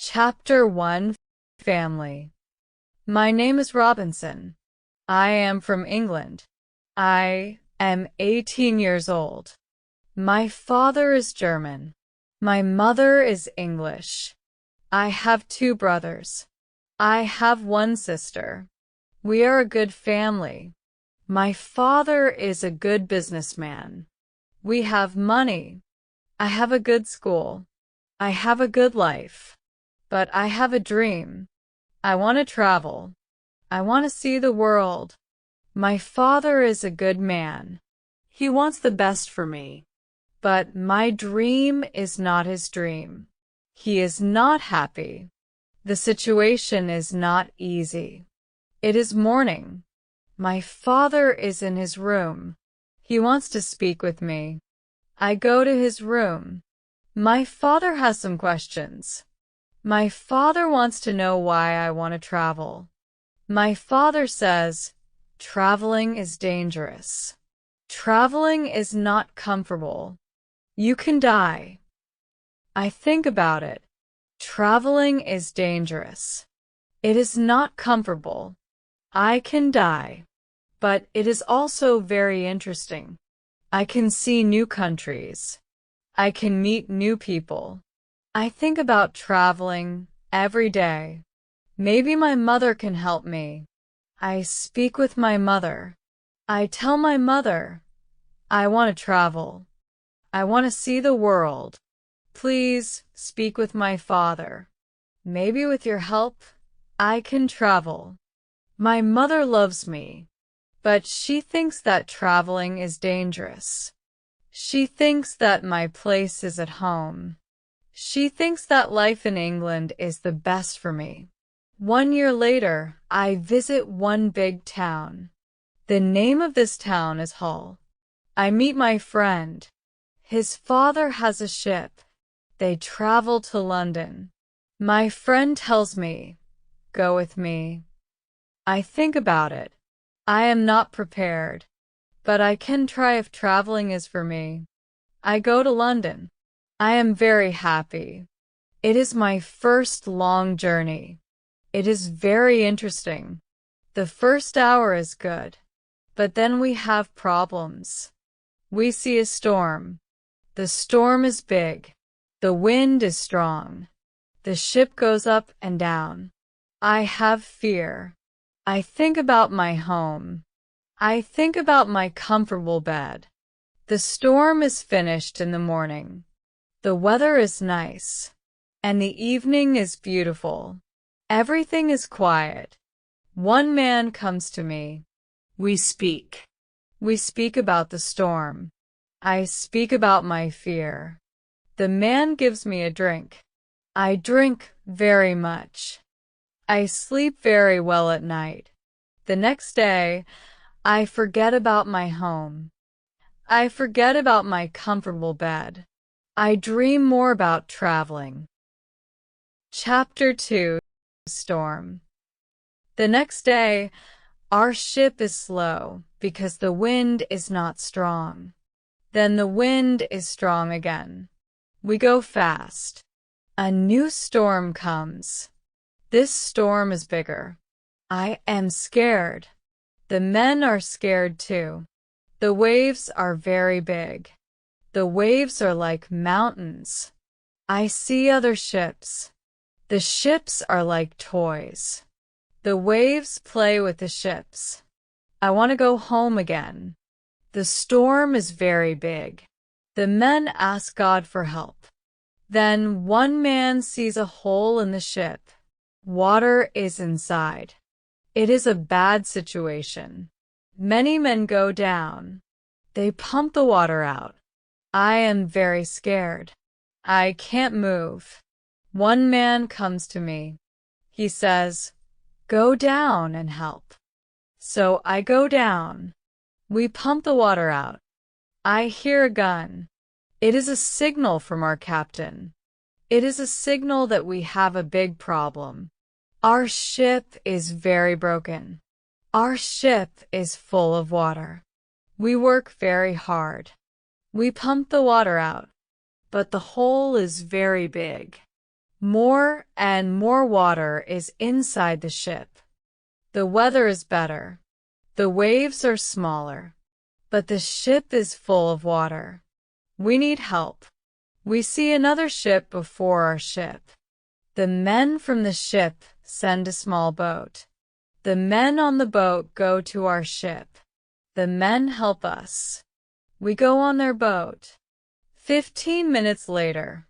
Chapter 1 Family. My name is Robinson. I am from England. I am 18 years old. My father is German. My mother is English. I have 2 brothers. I have 1 sister. We are a good family. My father is a good businessman. We have money. I have a good school. I have a good life. But I have a dream. I want to travel. I want to see the world. My father is a good man. He wants the best for me. But my dream is not his dream. He is not happy. The situation is not easy. It is morning. My father is in his room. He wants to speak with me. I go to his room. My father has some questions. My father wants to know why I want to travel. My father says, traveling is dangerous. Traveling is not comfortable. You can die. I think about it. Traveling is dangerous. It is not comfortable. I can die. But it is also very interesting. I can see new countries. I can meet new people. I think about traveling every day. Maybe my mother can help me. I speak with my mother. I tell my mother, I want to travel. I want to see the world. Please speak with my father. Maybe with your help, I can travel. My mother loves me, but she thinks that traveling is dangerous. She thinks that my place is at home. She thinks that life in England is the best for me. 1 year later, I visit one big town. The name of this town is Hull. I meet my friend. His father has a ship. They travel to London. My friend tells me, go with me. I think about it. I am not prepared, but I can try if traveling is for me. I go to London. I am very happy. It is my first long journey. It is very interesting. The first hour is good, but then we have problems. We see a storm. The storm is big. The wind is strong. The ship goes up and down. I have fear. I think about my home. I think about my comfortable bed. The storm is finished in the morning. The weather is nice, and the evening is beautiful. Everything is quiet. One man comes to me. We speak. We speak about the storm. I speak about my fear. The man gives me a drink. I drink very much. I sleep very well at night. The next day, I forget about my home. I forget about my comfortable bed. I dream more about traveling. Chapter 2 Storm. The next day, our ship is slow because the wind is not strong. Then the wind is strong again. We go fast. A new storm comes. This storm is bigger. I am scared. The men are scared too. The waves are very big. The waves are like mountains. I see other ships. The ships are like toys. The waves play with the ships. I want to go home again. The storm is very big. The men ask God for help. Then one man sees a hole in the ship. Water is inside. It is a bad situation. Many men go down. They pump the water out. I am very scared. I can't move. One man comes to me. He says, go down and help. So I go down. We pump the water out. I hear a gun. It is a signal from our captain. It is a signal that we have a big problem. Our ship is very broken. Our ship is full of water. We work very hard. We pump the water out, but the hole is very big. More and more water is inside the ship. The weather is better. The waves are smaller. But the ship is full of water. We need help. We see another ship before our ship. The men from the ship send a small boat. The men on the boat go to our ship. The men help us. We go on their boat. 15 minutes later,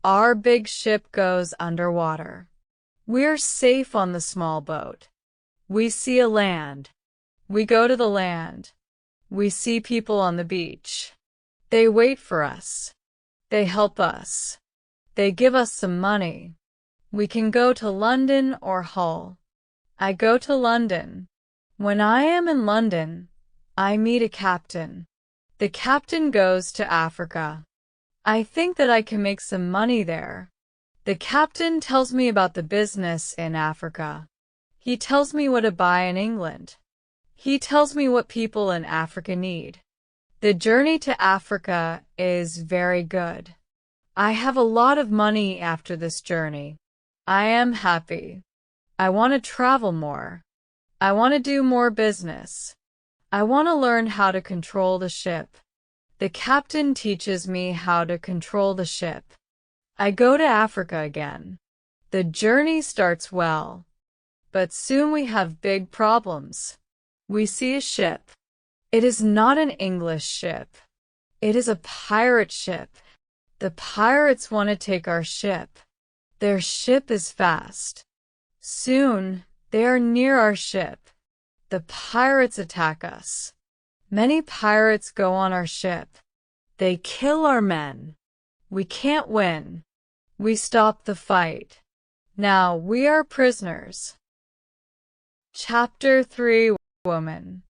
our big ship goes underwater. We're safe on the small boat. We see a land. We go to the land. We see people on the beach. They wait for us. They help us. They give us some money. We can go to London or Hull. I go to London. When I am in London, I meet a captain. The captain goes to Africa. I think that I can make some money there. The captain tells me about the business in Africa. He tells me what to buy in England. He tells me what people in Africa need. The journey to Africa is very good. I have a lot of money after this journey. I am happy. I want to travel more. I want to do more business. I want to learn how to control the ship. The captain teaches me how to control the ship. I go to Africa again. The journey starts well. But soon we have big problems. We see a ship. It is not an English ship. It is a pirate ship. The pirates want to take our ship. Their ship is fast. Soon, they are near our ship. The pirates attack us. Many pirates go on our ship. They kill our men. We can't win. We stop the fight. Now we are prisoners. Chapter 3. Woman.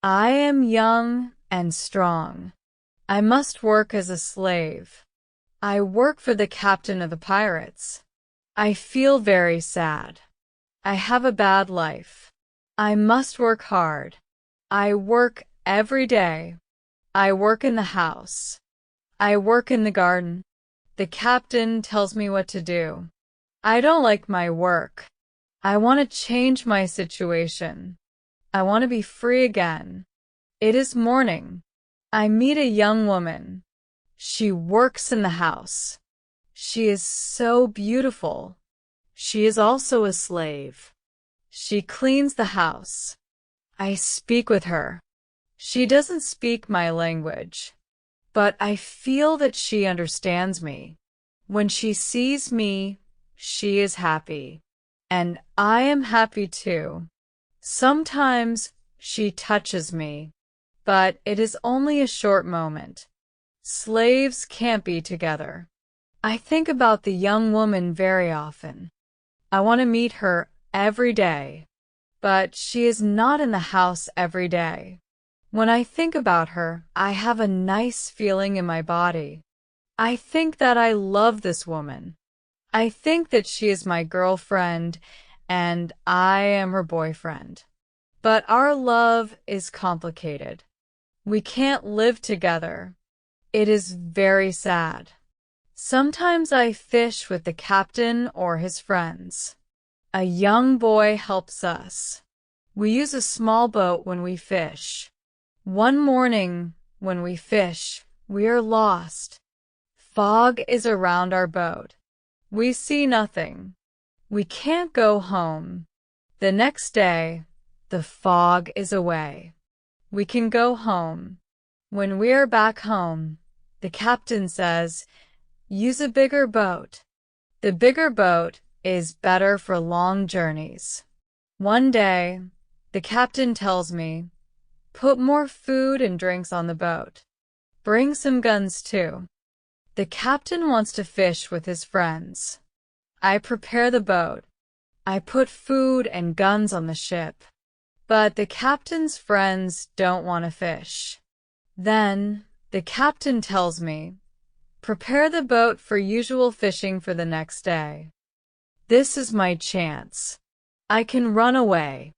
I am young and strong. I must work as a slave. I work for the captain of the pirates. I feel very sad. I have a bad life. I must work hard. I work every day. I work in the house. I work in the garden. The captain tells me what to do. I don't like my work. I want to change my situation. I want to be free again. It is morning. I meet a young woman. She works in the house. She is so beautiful. She is also a slave. She cleans the house. I speak with her. She doesn't speak my language, but I feel that she understands me. When she sees me, she is happy. And I am happy too. Sometimes she touches me, but it is only a short moment. Slaves can't be together. I think about the young woman very often. I want to meet her every day, but she is not in the house every day. When I think about her, I have a nice feeling in my body. I think that I love this woman. I think that she is my girlfriend and I am her boyfriend. But our love is complicated. We can't live together. It is very sad. Sometimes I fish with the captain or his friends. A young boy helps us. We use a small boat when we fish. One morning, when we fish, we are lost. Fog is around our boat. We see nothing. We can't go home. The next day, the fog is away. We can go home. When we are back home, the captain says, "Use a bigger boat." The bigger boat is better for long journeys. One day, the captain tells me, "Put more food and drinks on the boat. Bring some guns too." The captain wants to fish with his friends. I prepare the boat. I put food and guns on the ship. But the captain's friends don't want to fish. Then, the captain tells me, "Prepare the boat for usual fishing for the next day." This is my chance. I can run away.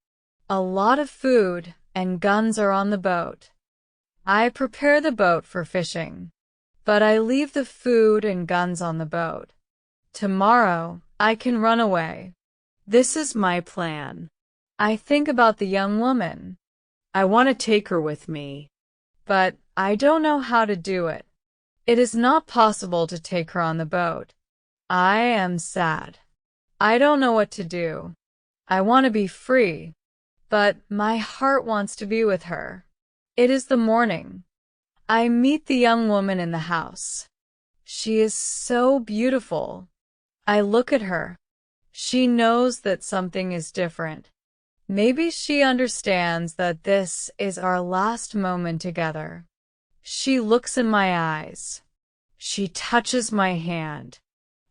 A lot of food and guns are on the boat. I prepare the boat for fishing, but I leave the food and guns on the boat. Tomorrow, I can run away. This is my plan. I think about the young woman. I want to take her with me, but I don't know how to do it. It is not possible to take her on the boat. I am sad. I don't know what to do. I want to be free, but my heart wants to be with her. It is the morning. I meet the young woman in the house. She is so beautiful. I look at her. She knows that something is different. Maybe she understands that this is our last moment together. She looks in my eyes. She touches my hand.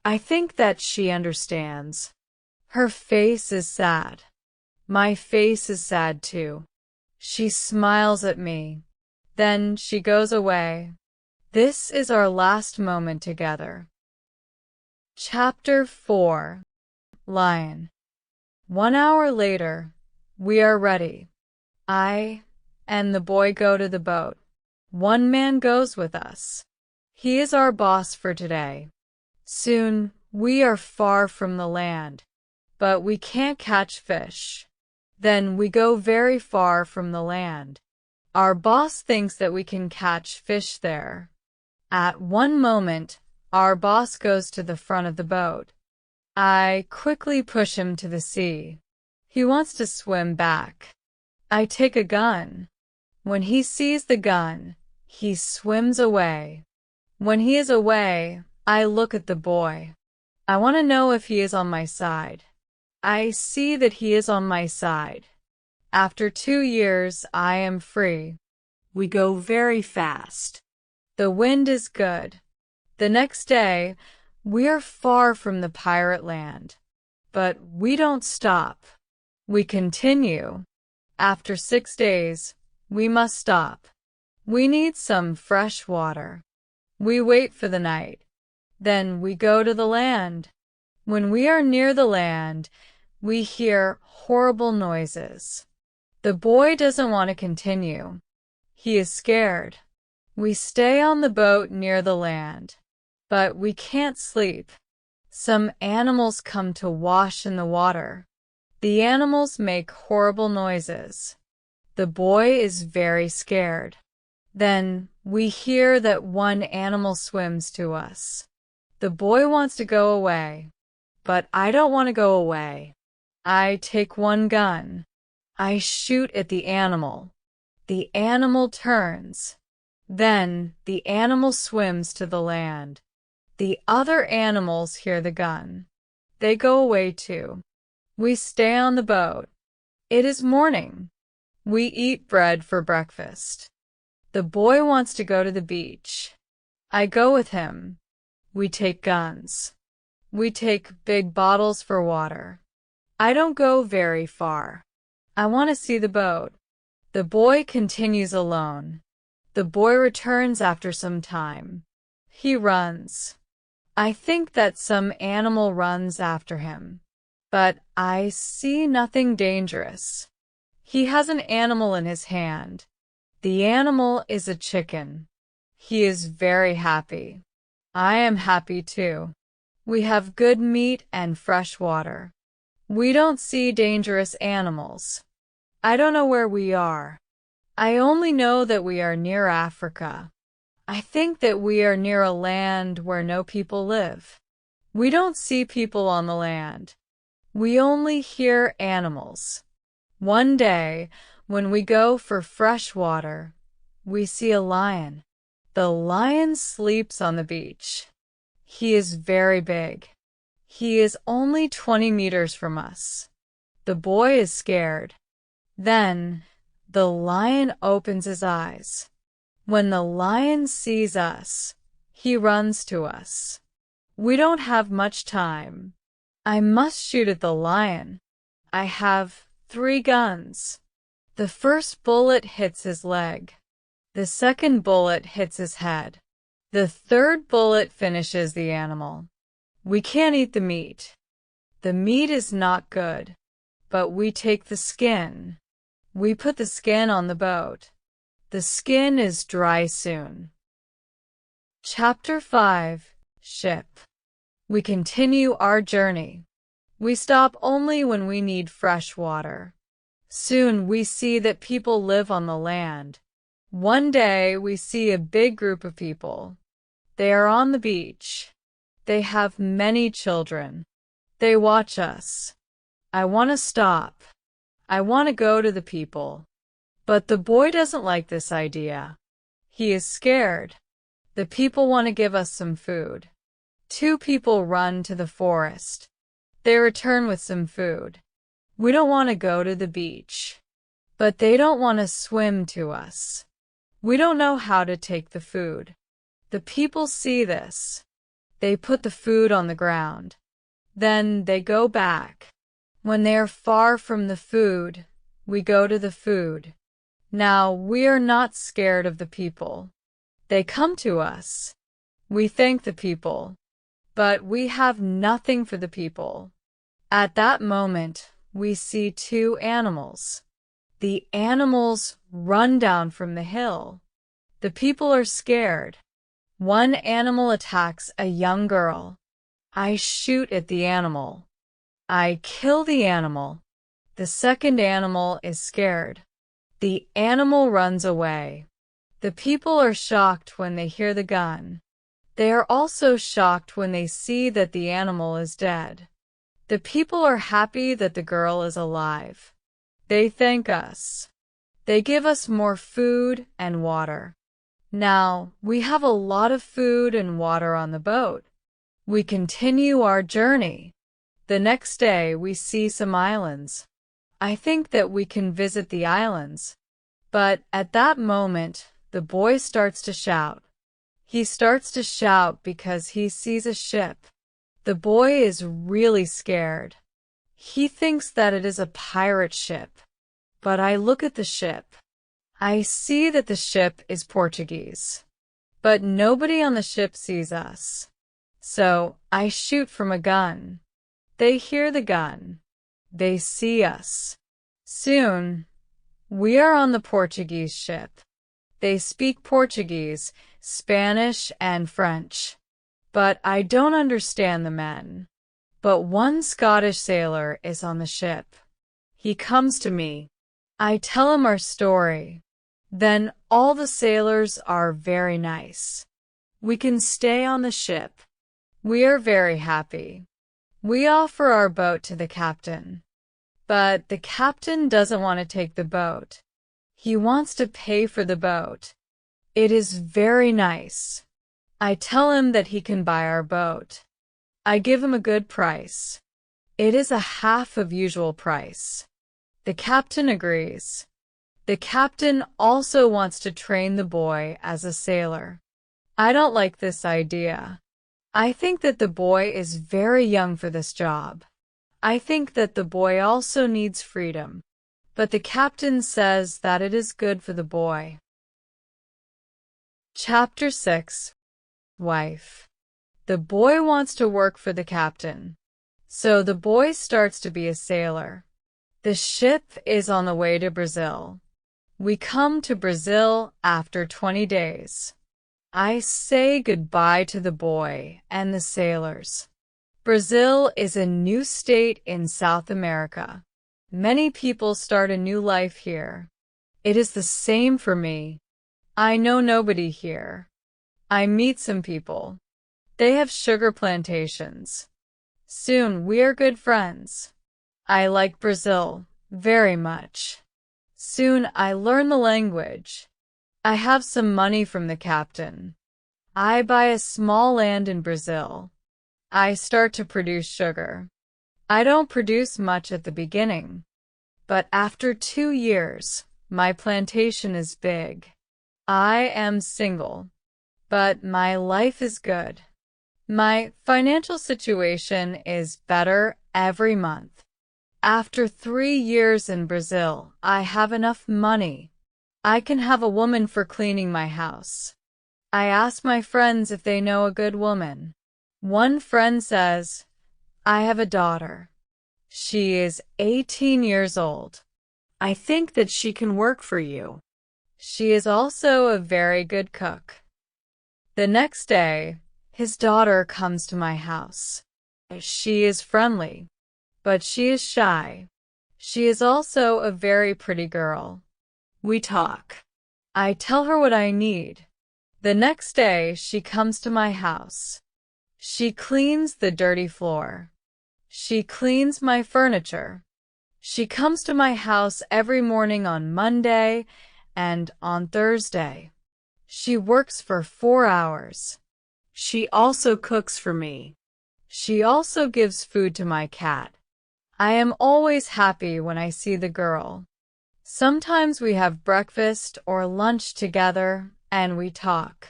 I think that she understands. Her face is sad. My face is sad too. She smiles at me. Then she goes away. This is our last moment together. Chapter 4. Lion. 1 hour later, we are ready. I and the boy go to the boat. One man goes with us. He is our boss for today. Soon, we are far from the land, but we can't catch fish. Then we go very far from the land. Our boss thinks that we can catch fish there. At one moment, our boss goes to the front of the boat. I quickly push him to the sea. He wants to swim back. I take a gun. When he sees the gun, he swims away. When he is away, I look at the boy. I want to know if he is on my side. I see that he is on my side. After 2 years, I am free. We go very fast. The wind is good. The next day, we are far from the pirate land. But we don't stop. We continue. After 6 days, we must stop. We need some fresh water. We wait for the night. Then we go to the land. When we are near the land, we hear horrible noises. The boy doesn't want to continue. He is scared. We stay on the boat near the land, but we can't sleep. Some animals come to wash in the water. The animals make horrible noises. The boy is very scared. Then we hear that one animal swims to us. The boy wants to go away, but I don't want to go away. I take one gun. I shoot at the animal. The animal turns. Then the animal swims to the land. The other animals hear the gun. They go away too. We stay on the boat. It is morning. We eat bread for breakfast. The boy wants to go to the beach. I go with him. We take guns. We take big bottles for water. I don't go very far. I want to see the boat. The boy continues alone. The boy returns after some time. He runs. I think that some animal runs after him, but I see nothing dangerous. He has an animal in his hand. The animal is a chicken. He is very happy. I am happy too. We have good meat and fresh water. We don't see dangerous animals. I don't know where we are. I only know that we are near Africa. I think that we are near a land where no people live. We don't see people on the land. We only hear animals. One day, when we go for fresh water, we see a lion. The lion sleeps on the beach. He is very big. He is only 20 meters from us. The boy is scared. Then, the lion opens his eyes. When the lion sees us, he runs to us. We don't have much time. I must shoot at the lion. I have 3 guns. The first bullet hits his leg. The second bullet hits his head. The third bullet finishes the animal. We can't eat the meat. The meat is not good, but we take the skin. We put the skin on the boat. The skin is dry soon. Chapter 5. Ship. We continue our journey. We stop only when we need fresh water. Soon we see that people live on the land. One day we see a big group of people. They are on the beach. They have many children. They watch us. I want to stop. I want to go to the people. But the boy doesn't like this idea. He is scared. The people want to give us some food. Two people run to the forest. They return with some food. We don't want to go to the beach. But they don't want to swim to us. We don't know how to take the food. The people see this. They put the food on the ground. Then they go back. When they are far from the food, we go to the food. Now we are not scared of the people. They come to us. We thank the people. But we have nothing for the people. At that moment, we see two animals. The animals run down from the hill. The people are scared. One animal attacks a young girl. I shoot at the animal. I kill the animal. The second animal is scared. The animal runs away. The people are shocked when they hear the gun. They are also shocked when they see that the animal is dead. The people are happy that the girl is alive. They thank us. They give us more food and water. Now, we have a lot of food and water on the boat. We continue our journey. The next day, we see some islands. I think that we can visit the islands. But at that moment, the boy starts to shout. He starts to shout because he sees a ship. The boy is really scared. He thinks that it is a pirate ship. But I look at the ship. I see that the ship is Portuguese. But nobody on the ship sees us. So I shoot from a gun. They hear the gun. They see us. Soon, we are on the Portuguese ship. They speak Portuguese, Spanish, and French. But I don't understand the men. But one Scottish sailor is on the ship. He comes to me. I tell him our story. Then all the sailors are very nice. We can stay on the ship. We are very happy. We offer our boat to the captain. But the captain doesn't want to take the boat. He wants to pay for the boat. It is very nice. I tell him that he can buy our boat. I give him a good price. It is a half of usual price. The captain agrees. The captain also wants to train the boy as a sailor. I don't like this idea. I think that the boy is very young for this job. I think that the boy also needs freedom. But the captain says that it is good for the boy. Chapter 6. Wife. The boy wants to work for the captain. So the boy starts to be a sailor. The ship is on the way to Brazil. We come to Brazil after 20 days. I say goodbye to the boy and the sailors. Brazil is a new state in South America. Many people start a new life here. It is the same for me. I know nobody here. I meet some people. They have sugar plantations. Soon we are good friends. I like Brazil very much. Soon I learn the language. I have some money from the captain. I buy a small land in Brazil. I start to produce sugar. I don't produce much at the beginning. But after 2 years, my plantation is big. I am single. But my life is good. My financial situation is better every month. After 3 years in Brazil, I have enough money. I can have a woman for cleaning my house. I ask my friends if they know a good woman. One friend says, I have a daughter. She is 18 years old. I think that she can work for you. She is also a very good cook. The next day, His daughter comes to my house. She is friendly, but she is shy. She is also a very pretty girl. We talk. I tell her what I need. The next day, she comes to my house. She cleans the dirty floor. She cleans my furniture. She comes to my house every morning on Monday and on Thursday. She works for 4 hours. She also cooks for me. She also gives food to my cat. I am always happy when I see the girl. Sometimes we have breakfast or lunch together and we talk.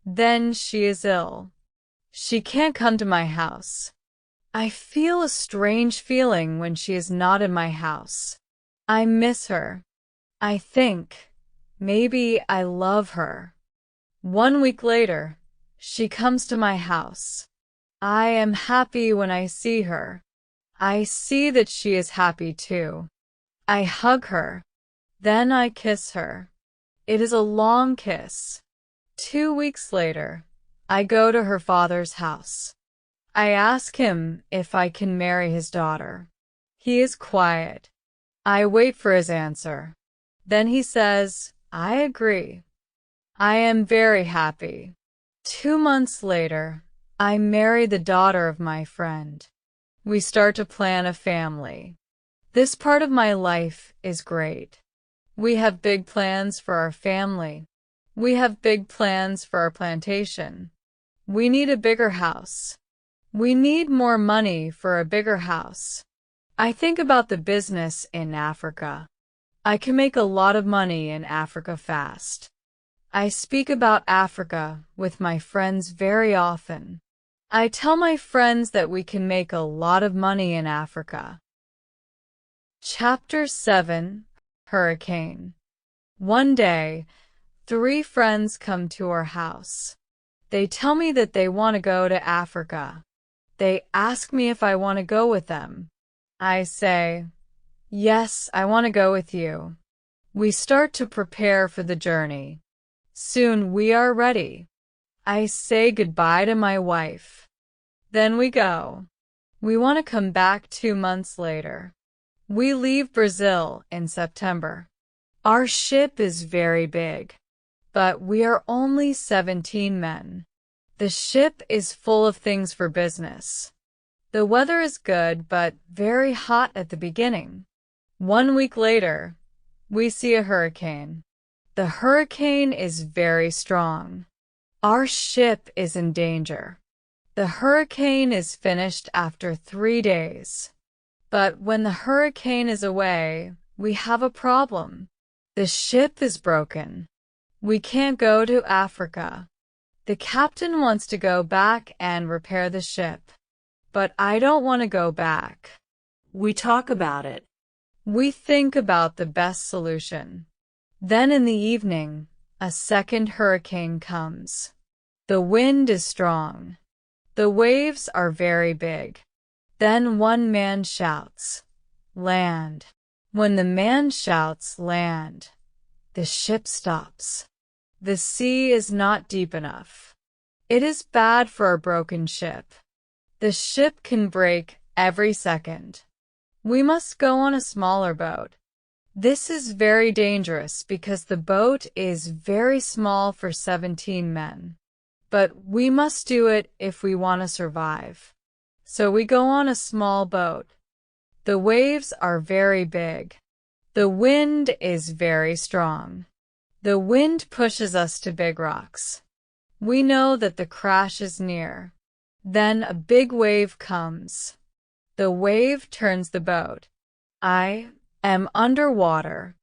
Then she is ill. She can't come to my house. I feel a strange feeling when she is not in my house. I miss her. I think maybe I love her. 1 week later, she comes to my house. I am happy when I see her. I see that she is happy too. I hug her. Then I kiss her. It is a long kiss. 2 weeks later, I go to her father's house. I ask him if I can marry his daughter. He is quiet. I wait for his answer. Then he says, I agree. I am very happy. 2 months later, I marry the daughter of my friend. We start to plan a family. This part of my life is great. We have big plans for our family. We have big plans for our plantation. We need a bigger house. We need more money for a bigger house. I think about the business in Africa. I can make a lot of money in Africa fast. I speak about Africa with my friends very often. I tell my friends that we can make a lot of money in Africa. Chapter 7: Hurricane. One day, 3 friends come to our house. They tell me that they want to go to Africa. They ask me if I want to go with them. I say, yes, I want to go with you. We start to prepare for the journey. Soon we are ready. I say goodbye to my wife. Then we go. We want to come back 2 months later. We leave Brazil in September. Our ship is very big, but we are only 17 men. The ship is full of things for business. The weather is good, but very hot at the beginning. 1 week later, we see a hurricane. The hurricane is very strong. Our ship is in danger. The hurricane is finished after 3 days. But when the hurricane is away, we have a problem. The ship is broken. We can't go to Africa. The captain wants to go back and repair the ship. But I don't want to go back. We talk about it. We think about the best solution. Then in the evening, a second hurricane comes. The wind is strong. The waves are very big. Then one man shouts, "Land." When the man shouts, "Land," the ship stops. The sea is not deep enough. It is bad for a broken ship. The ship can break every second. We must go on a smaller boat. This is very dangerous because the boat is very small for 17 men. But we must do it if we want to survive. So we go on a small boat. The waves are very big. The wind is very strong. The wind pushes us to big rocks. We know that the crash is near. Then a big wave comes. The wave turns the boat. I am underwater.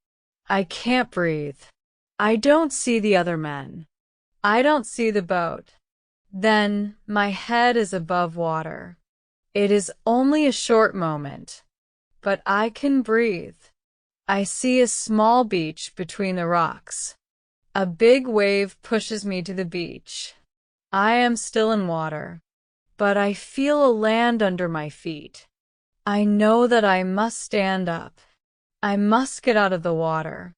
I can't breathe. I don't see the other men. I don't see the boat. Then my head is above water. It is only a short moment, but I can breathe. I see a small beach between the rocks. A big wave pushes me to the beach. I am still in water, but I feel a land under my feet. I know that I must stand up. I must get out of the water.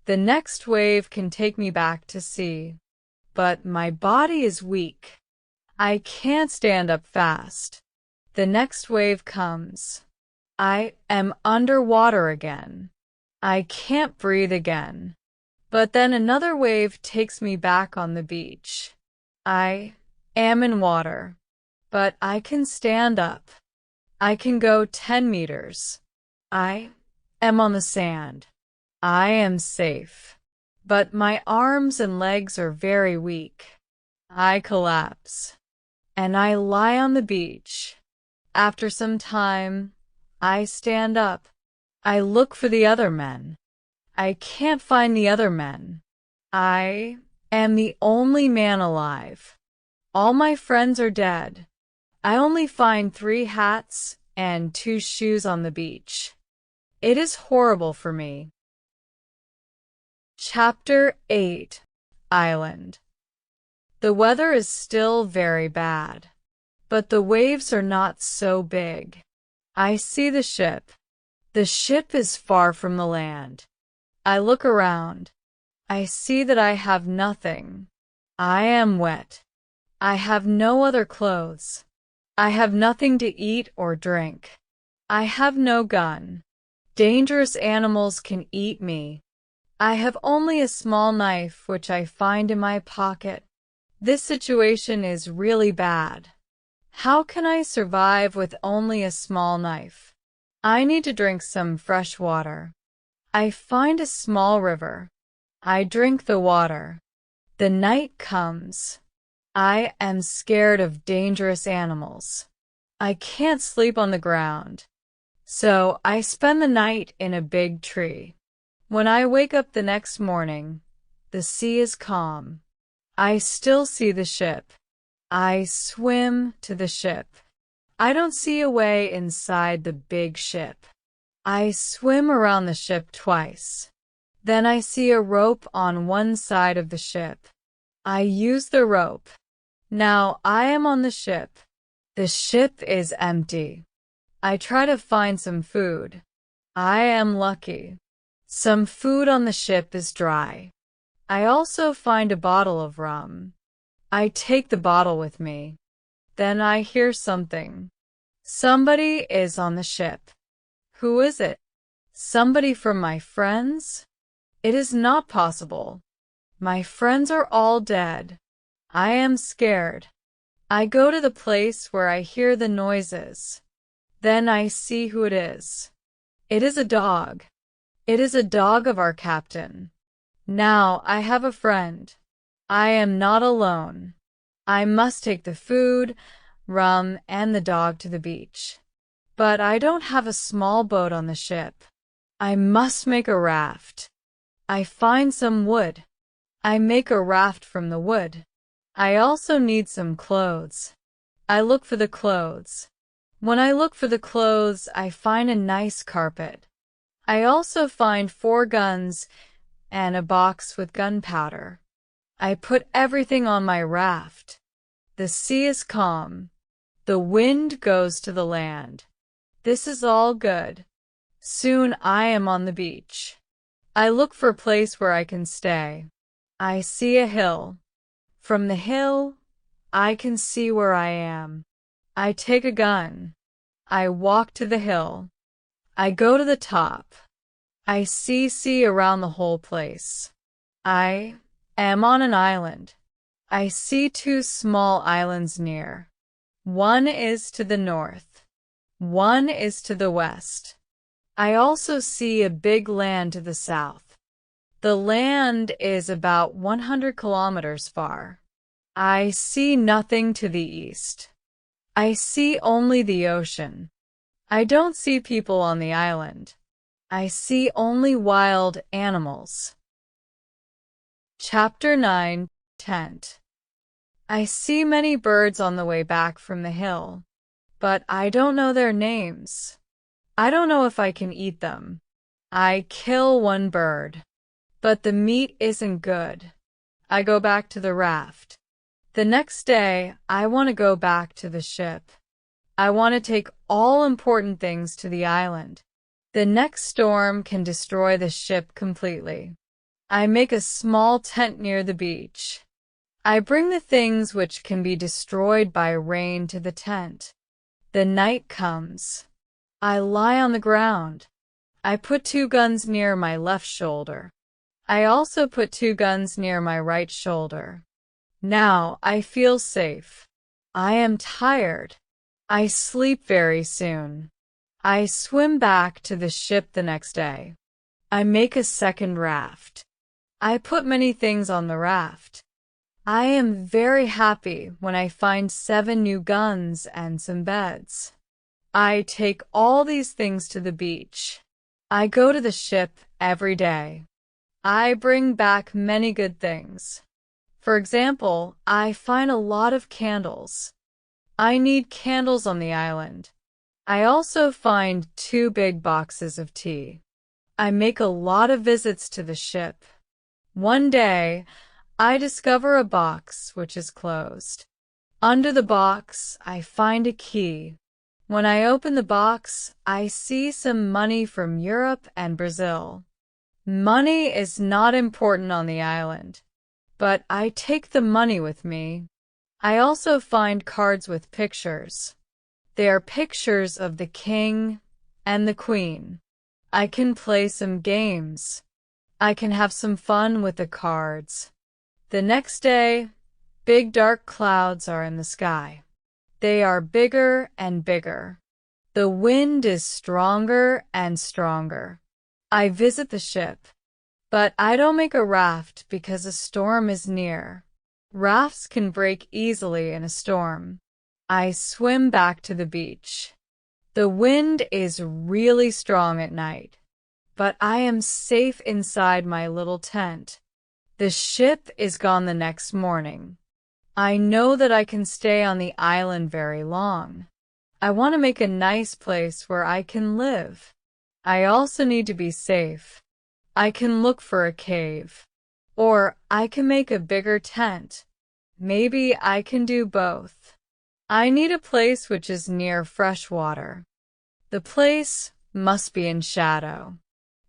The next wave can take me back to sea, but my body is weak. I can't stand up fast. The next wave comes. I am underwater again. I can't breathe again. But then another wave takes me back on the beach. I am in water, but I can stand up. I can go 10 meters. I am on the sand. I am safe. But my arms and legs are very weak. I collapse. And I lie on the beach. After some time, I stand up. I look for the other men. I can't find the other men. I am the only man alive. All my friends are dead. I only find 3 hats and 2 shoes on the beach. It is horrible for me. Chapter 8. Island. The weather is still very bad, but the waves are not so big. I see the ship. The ship is far from the land. I look around. I see that I have nothing. I am wet. I have no other clothes. I have nothing to eat or drink. I have no gun. Dangerous animals can eat me. I have only a small knife which I find in my pocket. This situation is really bad. How can I survive with only a small knife? I need to drink some fresh water. I find a small river. I drink the water. The night comes. I am scared of dangerous animals. I can't sleep on the ground. So I spend the night in a big tree. When I wake up the next morning, the sea is calm. I still see the ship. I swim to the ship. I don't see a way inside the big ship. I swim around the ship twice. Then I see a rope on one side of the ship. I use the rope. Now I am on the ship. The ship is empty. I try to find some food. I am lucky. Some food on the ship is dry. I also find a bottle of rum. I take the bottle with me. Then I hear something. Somebody is on the ship. Who is it? Somebody from my friends? It is not possible. My friends are all dead. I am scared. I go to the place where I hear the noises. Then I see who it is. It is a dog. It is a dog of our captain. Now I have a friend. I am not alone. I must take the food, rum, and the dog to the beach. But I don't have a small boat on the ship. I must make a raft. I find some wood. I make a raft from the wood. I also need some clothes. I look for the clothes. When I look for the clothes, I find a nice carpet. I also find 4 guns and a box with gunpowder. I put everything on my raft. The sea is calm. The wind goes to the land. This is all good. Soon I am on the beach. I look for a place where I can stay. I see a hill. From the hill, I can see where I am. I take a gun. I walk to the hill. I go to the top. I see sea around the whole place. I am on an island. I see 2 small islands near. One is to the north. One is to the west. I also see a big land to the south. The land is about 100 kilometers far. I see nothing to the east. I see only the ocean. I don't see people on the island. I see only wild animals. Chapter 9. Tent. I see many birds on the way back from the hill, but I don't know their names. I don't know if I can eat them. I kill one bird, but the meat isn't good. I go back to the raft. The next day, I want to go back to the ship. I want to take all important things to the island. The next storm can destroy the ship completely. I make a small tent near the beach. I bring the things which can be destroyed by rain to the tent. The night comes. I lie on the ground. I put 2 guns near my left shoulder. I also put 2 guns near my right shoulder. Now I feel safe. I am tired. I sleep very soon. I swim back to the ship the next day. I make a second raft. I put many things on the raft. I am very happy when I find 7 new guns and some beds. I take all these things to the beach. I go to the ship every day. I bring back many good things. For example, I find a lot of candles. I need candles on the island. I also find 2 big boxes of tea. I make a lot of visits to the ship. One day, I discover a box which is closed. Under the box, I find a key. When I open the box, I see some money from Europe and Brazil. Money is not important on the island, but I take the money with me. I also find cards with pictures. They are pictures of the king and the queen. I can play some games. I can have some fun with the cards. The next day, big dark clouds are in the sky. They are bigger and bigger. The wind is stronger and stronger. I visit the ship, but I don't make a raft because a storm is near. Rafts can break easily in a storm. I swim back to the beach. The wind is really strong at night, but I am safe inside my little tent. The ship is gone the next morning. I know that I can stay on the island very long. I want to make a nice place where I can live. I also need to be safe. I can look for a cave. Or I can make a bigger tent. Maybe I can do both. I need a place which is near fresh water. The place must be in shadow.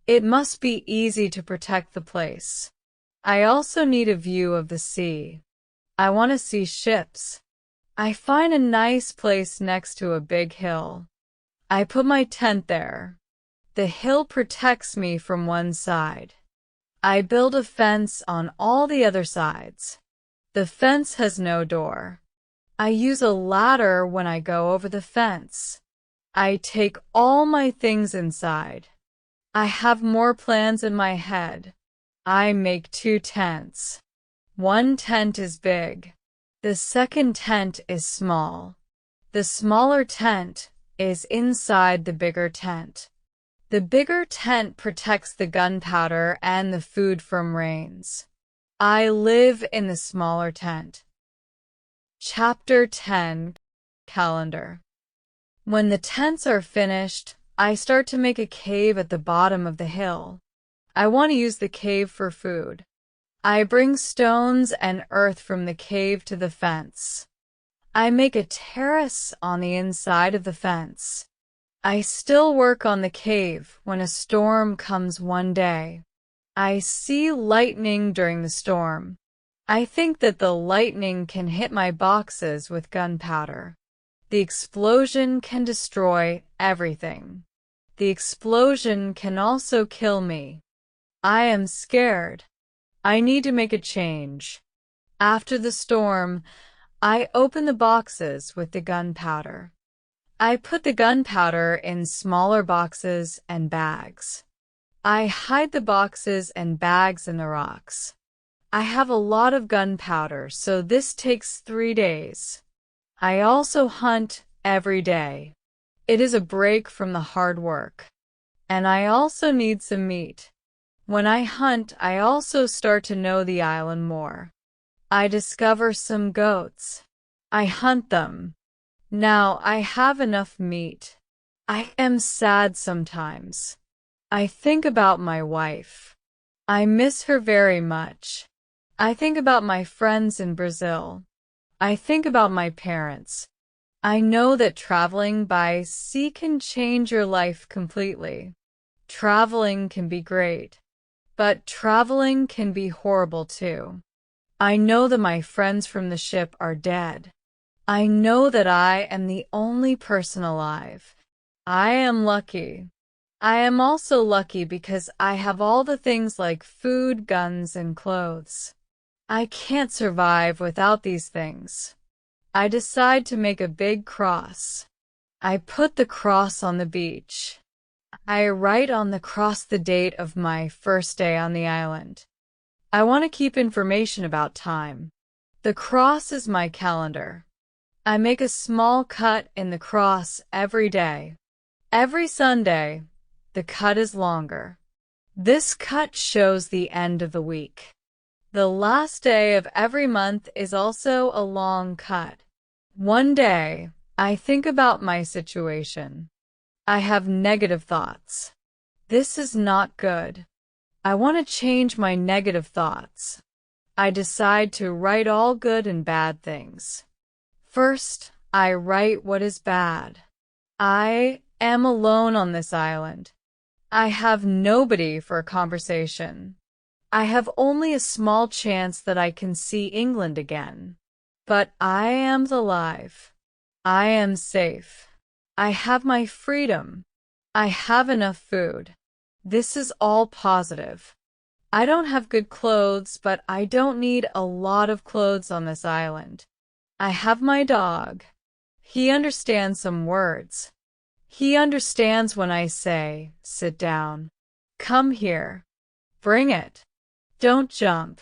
It must be easy to protect the place. I also need a view of the sea. I want to see ships. I find a nice place next to a big hill. I put my tent there. The hill protects me from one side. I build a fence on all the other sides. The fence has no door. I use a ladder when I go over the fence. I take all my things inside. I have more plans in my head. I make 2 tents. One tent is big. The second tent is small. The smaller tent is inside the bigger tent. The bigger tent protects the gunpowder and the food from rains. I live in the smaller tent. Chapter 10. Calendar. When the tents are finished, I start to make a cave at the bottom of the hill. I want to use the cave for food. I bring stones and earth from the cave to the fence. I make a terrace on the inside of the fence. I still work on the cave when a storm comes one day. I see lightning during the storm. I think that the lightning can hit my boxes with gunpowder. The explosion can destroy everything. The explosion can also kill me. I am scared. I need to make a change. After the storm, I open the boxes with the gunpowder. I put the gunpowder in smaller boxes and bags. I hide the boxes and bags in the rocks. I have a lot of gunpowder, so this takes 3 days. I also hunt every day. It is a break from the hard work. And I also need some meat. When I hunt, I also start to know the island more. I discover some goats. I hunt them. Now I have enough meat. I am sad sometimes. I think about my wife. I miss her very much. I think about my friends in Brazil. I think about my parents. I know that traveling by sea can change your life completely. Traveling can be great. But traveling can be horrible too. I know that my friends from the ship are dead. I know that I am the only person alive. I am lucky. I am also lucky because I have all the things like food, guns, and clothes. I can't survive without these things. I decide to make a big cross. I put the cross on the beach. I write on the cross the date of my first day on the island. I want to keep information about time. The cross is my calendar. I make a small cut in the cross every day. Every Sunday, the cut is longer. This cut shows the end of the week. The last day of every month is also a long cut. One day, I think about my situation. I have negative thoughts. This is not good. I want to change my negative thoughts. I decide to write all good and bad things. First, I write what is bad. I am alone on this island. I have nobody for a conversation. I have only a small chance that I can see England again. But I am alive. I am safe. I have my freedom. I have enough food. This is all positive. I don't have good clothes, but I don't need a lot of clothes on this island. I have my dog. He understands some words. He understands when I say, sit down. Come here. Bring it. Don't jump.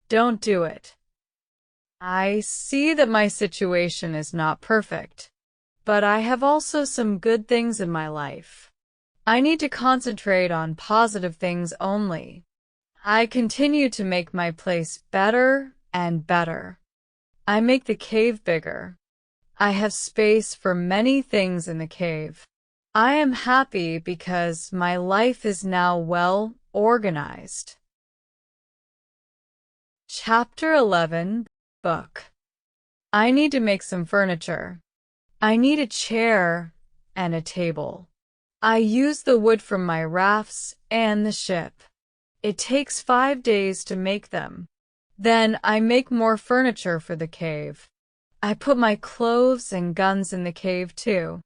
Don't do it. I see that my situation is not perfect, but I have also some good things in my life. I need to concentrate on positive things only. I continue to make my place better and better. I make the cave bigger. I have space for many things in the cave. I am happy because my life is now well organized. Chapter 11, Book. I need to make some furniture. I need a chair and a table. I use the wood from my rafts and the ship. It takes 5 days to make them. Then I make more furniture for the cave. I put my clothes and guns in the cave too.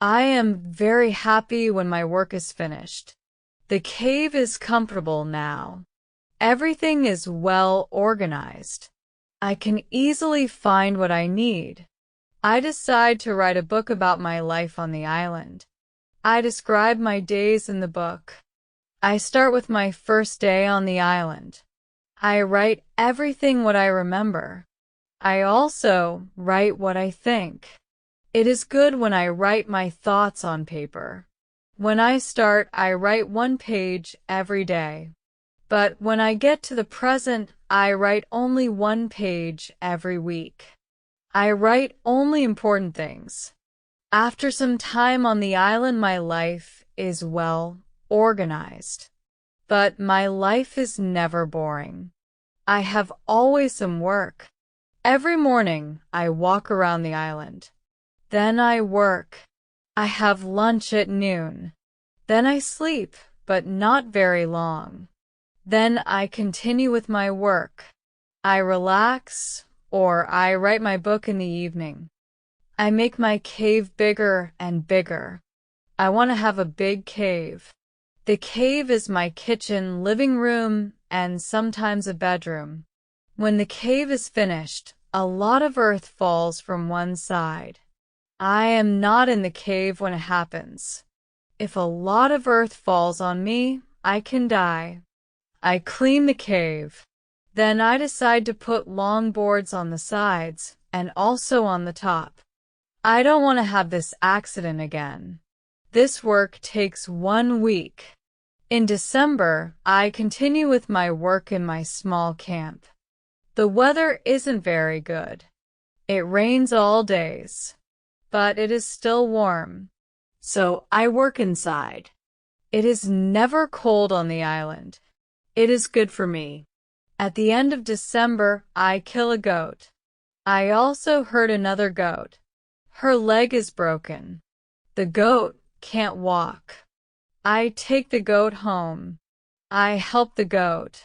I am very happy when my work is finished. The cave is comfortable now. Everything is well organized. I can easily find what I need. I decide to write a book about my life on the island. I describe my days in the book. I start with my first day on the island. I write everything what I remember. I also write what I think. It is good when I write my thoughts on paper. When I start, I write 1 page every day. But when I get to the present, I write only 1 page every week. I write only important things. After some time on the island, my life is well organized. But my life is never boring. I have always some work. Every morning, I walk around the island. Then I work. I have lunch at noon. Then I sleep, but not very long. Then I continue with my work. I relax, or I write my book in the evening. I make my cave bigger and bigger. I want to have a big cave. The cave is my kitchen, living room, and sometimes a bedroom. When the cave is finished, a lot of earth falls from one side. I am not in the cave when it happens. If a lot of earth falls on me, I can die. I clean the cave. Then I decide to put long boards on the sides and also on the top. I don't want to have this accident again. This work takes 1 week. In December, I continue with my work in my small camp. The weather isn't very good. It rains all days, but it is still warm. So I work inside. It is never cold on the island. It is good for me. At the end of December, I kill a goat. I also hurt another goat. Her leg is broken. The goat can't walk. I take the goat home. I help the goat.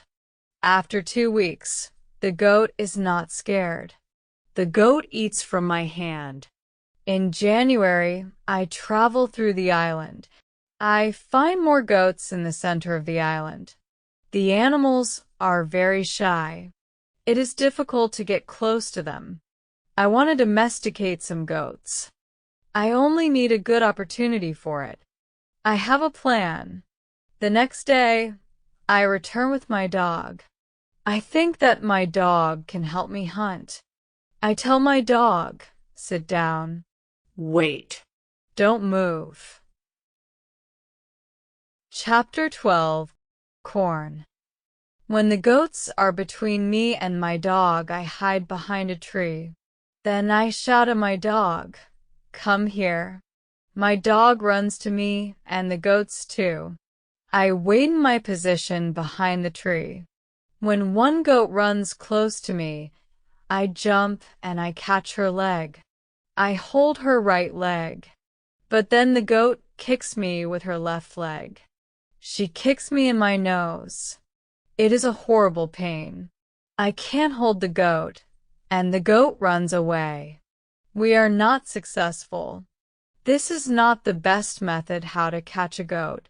After 2 weeks, The goat is not scared. The goat eats from my hand. In January, I travel through the island. I find more goats in the center of the island. The animals are very shy. It is difficult to get close to them. I want to domesticate some goats. I only need a good opportunity for it. I have a plan. The next day, I return with my dog. I think that my dog can help me hunt. I tell my dog, sit down. Wait. Don't move. Chapter 12. Corn. When the goats are between me and my dog, I hide behind a tree. Then I shout at my dog, come here. My dog runs to me, and the goats too. I wait in my position behind the tree. When one goat runs close to me, I jump and I catch her leg. I hold her right leg. But then the goat kicks me with her left leg. She kicks me in my nose. It is a horrible pain. I can't hold the goat, and the goat runs away. We are not successful. This is not the best method how to catch a goat.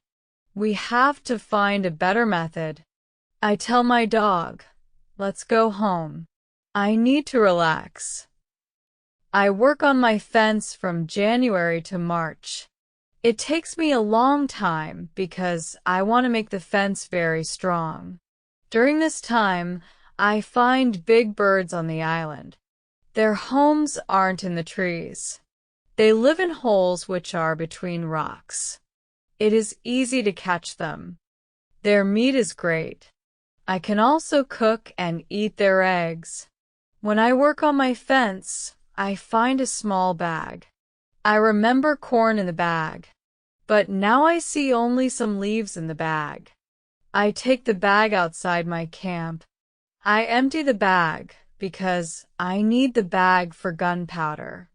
We have to find a better method. I tell my dog, let's go home. I need to relax. I work on my fence from January to March. It takes me a long time because I want to make the fence very strong. During this time, I find big birds on the island. Their homes aren't in the trees. They live in holes which are between rocks. It is easy to catch them. Their meat is great. I can also cook and eat their eggs. When I work on my fence, I find a small bag. I remember corn in the bag, but now I see only some leaves in the bag. I take the bag outside my camp. I empty the bag because I need the bag for gunpowder.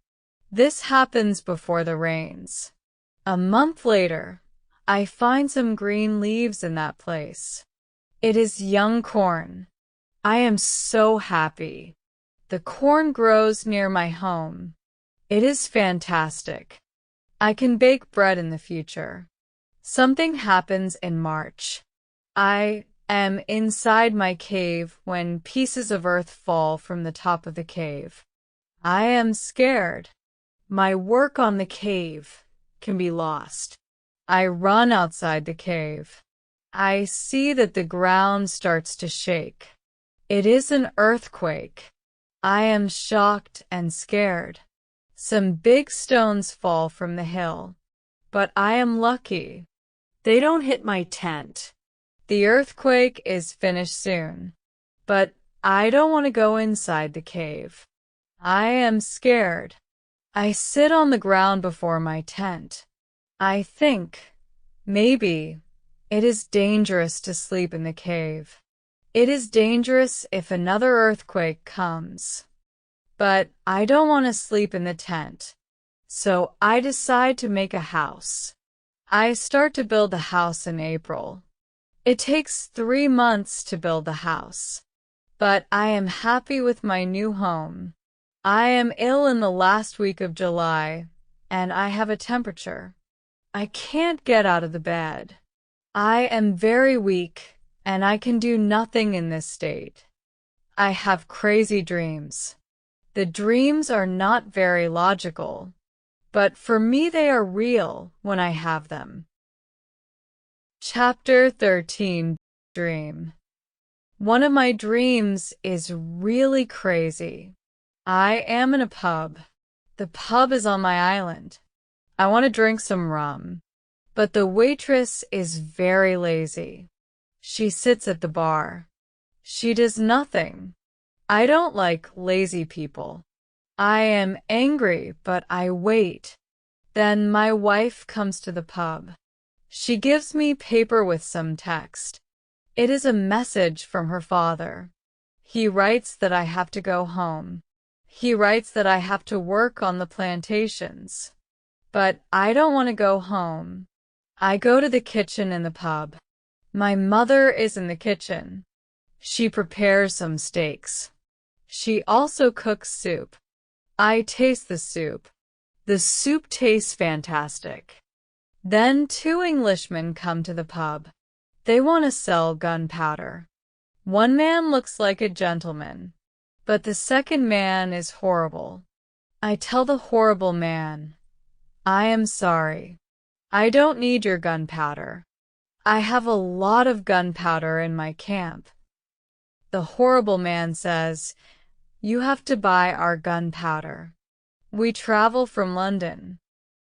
This happens before the rains. A month later, I find some green leaves in that place. It is young corn. I am so happy. The corn grows near my home. It is fantastic. I can bake bread in the future. Something happens in March. I am inside my cave when pieces of earth fall from the top of the cave. I am scared. My work on the cave can be lost. I run outside the cave. I see that the ground starts to shake. It is an earthquake. I am shocked and scared. Some big stones fall from the hill, but I am lucky. They don't hit my tent. The earthquake is finished soon, but I don't want to go inside the cave. I am scared. I sit on the ground before my tent. I think, maybe, it is dangerous to sleep in the cave. It is dangerous if another earthquake comes. But I don't want to sleep in the tent. So I decide to make a house. I start to build the house in April. It takes 3 months to build the house. But I am happy with my new home. I am ill in the last week of July, and I have a temperature. I can't get out of the bed. I am very weak, and I can do nothing in this state. I have crazy dreams. The dreams are not very logical, but for me they are real when I have them. Chapter 13. Dream. One of my dreams is really crazy. I am in a pub. The pub is on my island. I want to drink some rum, but the waitress is very lazy. She sits at the bar. She does nothing. I don't like lazy people. I am angry, but I wait. Then my wife comes to the pub. She gives me paper with some text. It is a message from her father. He writes that I have to go home. He writes that I have to work on the plantations. But I don't want to go home. I go to the kitchen in the pub. My mother is in the kitchen. She prepares some steaks. She also cooks soup. I taste the soup. The soup tastes fantastic. Then 2 Englishmen come to the pub. They want to sell gunpowder. One man looks like a gentleman, but the second man is horrible. I tell the horrible man, I am sorry. I don't need your gunpowder. I have a lot of gunpowder in my camp. The horrible man says, you have to buy our gunpowder. We travel from London.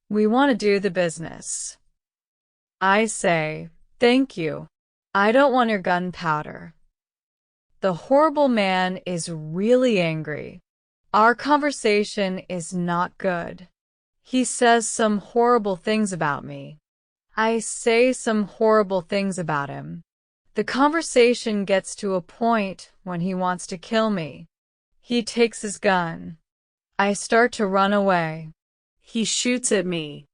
We want to do the business. I say, thank you. I don't want your gunpowder. The horrible man is really angry. Our conversation is not good. He says some horrible things about me. I say some horrible things about him. The conversation gets to a point when he wants to kill me. He takes his gun. I start to run away. He shoots at me.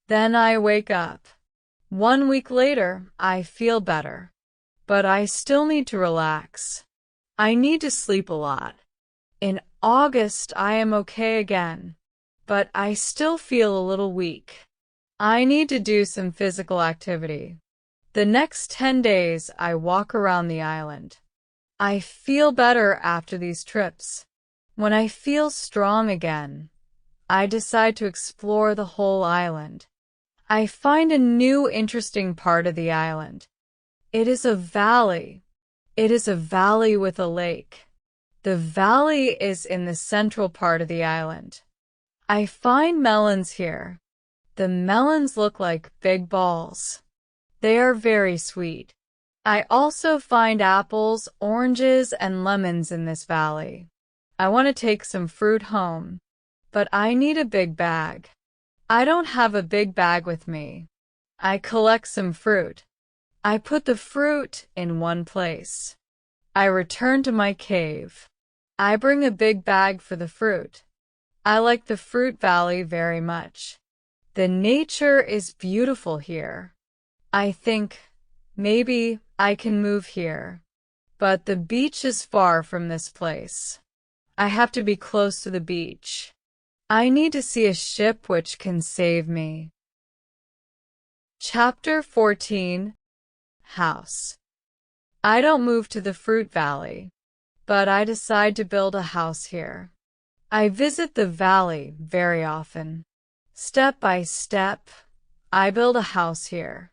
Then I wake up. 1 week later, I feel better. But I still need to relax. I need to sleep a lot. In August, I am okay again. But I still feel a little weak. I need to do some physical activity. The next 10 days, I walk around the island. I feel better after these trips. When I feel strong again, I decide to explore the whole island. I find a new interesting part of the island. It is a valley. It is a valley with a lake. The valley is in the central part of the island. I find melons here. The melons look like big balls. They are very sweet. I also find apples, oranges, and lemons in this valley. I want to take some fruit home, but I need a big bag. I don't have a big bag with me. I collect some fruit. I put the fruit in one place. I return to my cave. I bring a big bag for the fruit. I like the fruit valley very much. The nature is beautiful here. I think maybe I can move here. But the beach is far from this place. I have to be close to the beach. I need to see a ship which can save me. Chapter 14. House. I don't move to the fruit valley, but I decide to build a house here. I visit the valley very often. Step by step, I build a house here.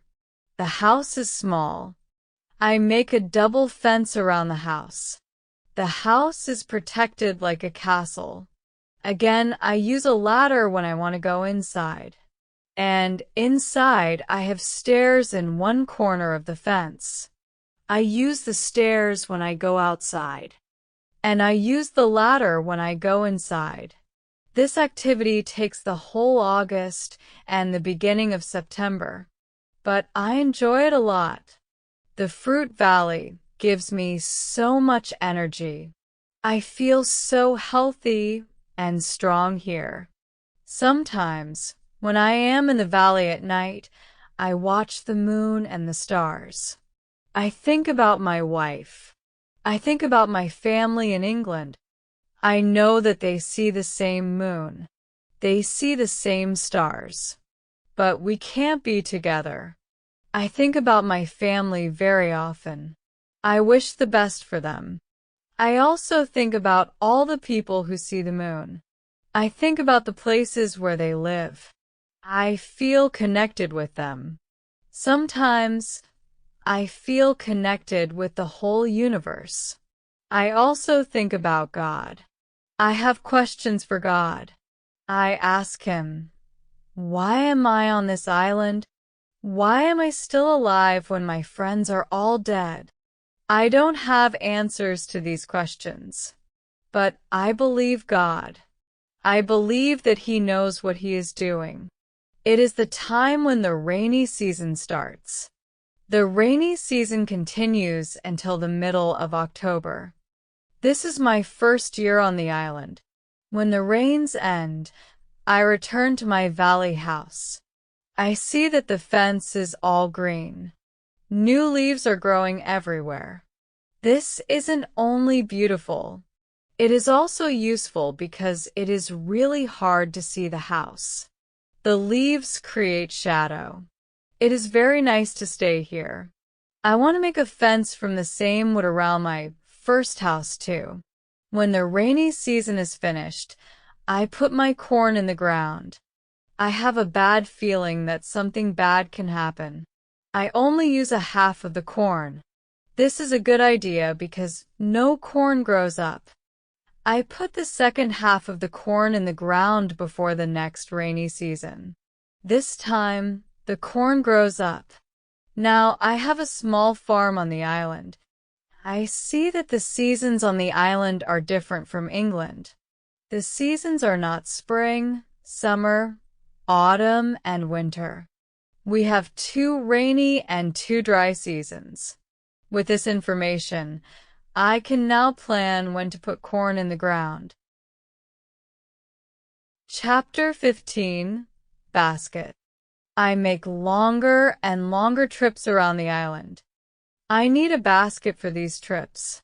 The house is small. I make a double fence around the house. The house is protected like a castle. Again, I use a ladder when I want to go inside. And inside, I have stairs in one corner of the fence. I use the stairs when I go outside. And I use the ladder when I go inside. This activity takes the whole August and the beginning of September. But I enjoy it a lot. The fruit valley gives me so much energy. I feel so healthy and strong here. Sometimes, when I am in the valley at night, I watch the moon and the stars. I think about my wife. I think about my family in England. I know that they see the same moon. They see the same stars. But we can't be together. I think about my family very often. I wish the best for them. I also think about all the people who see the moon. I think about the places where they live. I feel connected with them. Sometimes, I feel connected with the whole universe. I also think about God. I have questions for God. I ask Him, why am I on this island? Why am I still alive when my friends are all dead? I don't have answers to these questions. But I believe God. I believe that He knows what He is doing. It is the time when the rainy season starts. The rainy season continues until the middle of October. This is my first year on the island. When the rains end, I return to my valley house. I see that the fence is all green. New leaves are growing everywhere. This isn't only beautiful, it is also useful because it is really hard to see the house. The leaves create shadow. It is very nice to stay here. I want to make a fence from the same wood around my first house too. When the rainy season is finished, I put my corn in the ground. I have a bad feeling that something bad can happen. I only use a half of the corn. This is a good idea because no corn grows up. I put the second half of the corn in the ground before the next rainy season. This time, the corn grows up. Now, I have a small farm on the island. I see that the seasons on the island are different from England. The seasons are not spring, summer, autumn, and winter. We have 2 rainy and 2 dry seasons. With this information, I can now plan when to put corn in the ground. Chapter 15. Basket. I make longer and longer trips around the island. I need a basket for these trips.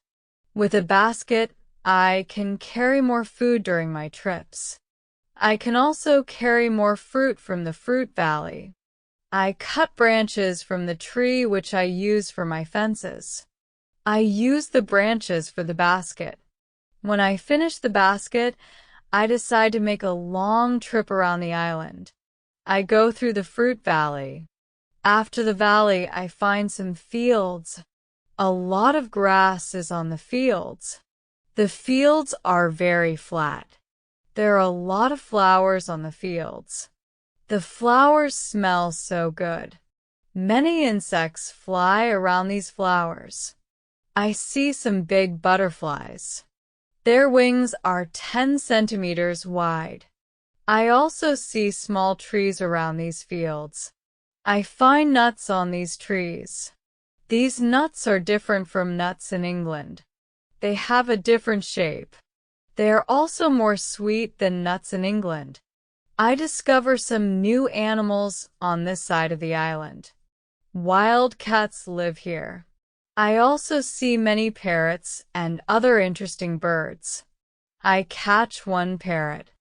With a basket, I can carry more food during my trips. I can also carry more fruit from the fruit valley. I cut branches from the tree which I use for my fences. I use the branches for the basket. When I finish the basket, I decide to make a long trip around the island. I go through the fruit valley. After the valley, I find some fields. A lot of grass is on the fields. The fields are very flat. There are a lot of flowers on the fields. The flowers smell so good. Many insects fly around these flowers. I see some big butterflies. Their wings are 10 centimeters wide. I also see small trees around these fields. I find nuts on these trees. These nuts are different from nuts in England. They have a different shape. They are also more sweet than nuts in England. I discover some new animals on this side of the island. Wild cats live here. I also see many parrots and other interesting birds. I catch one parrot.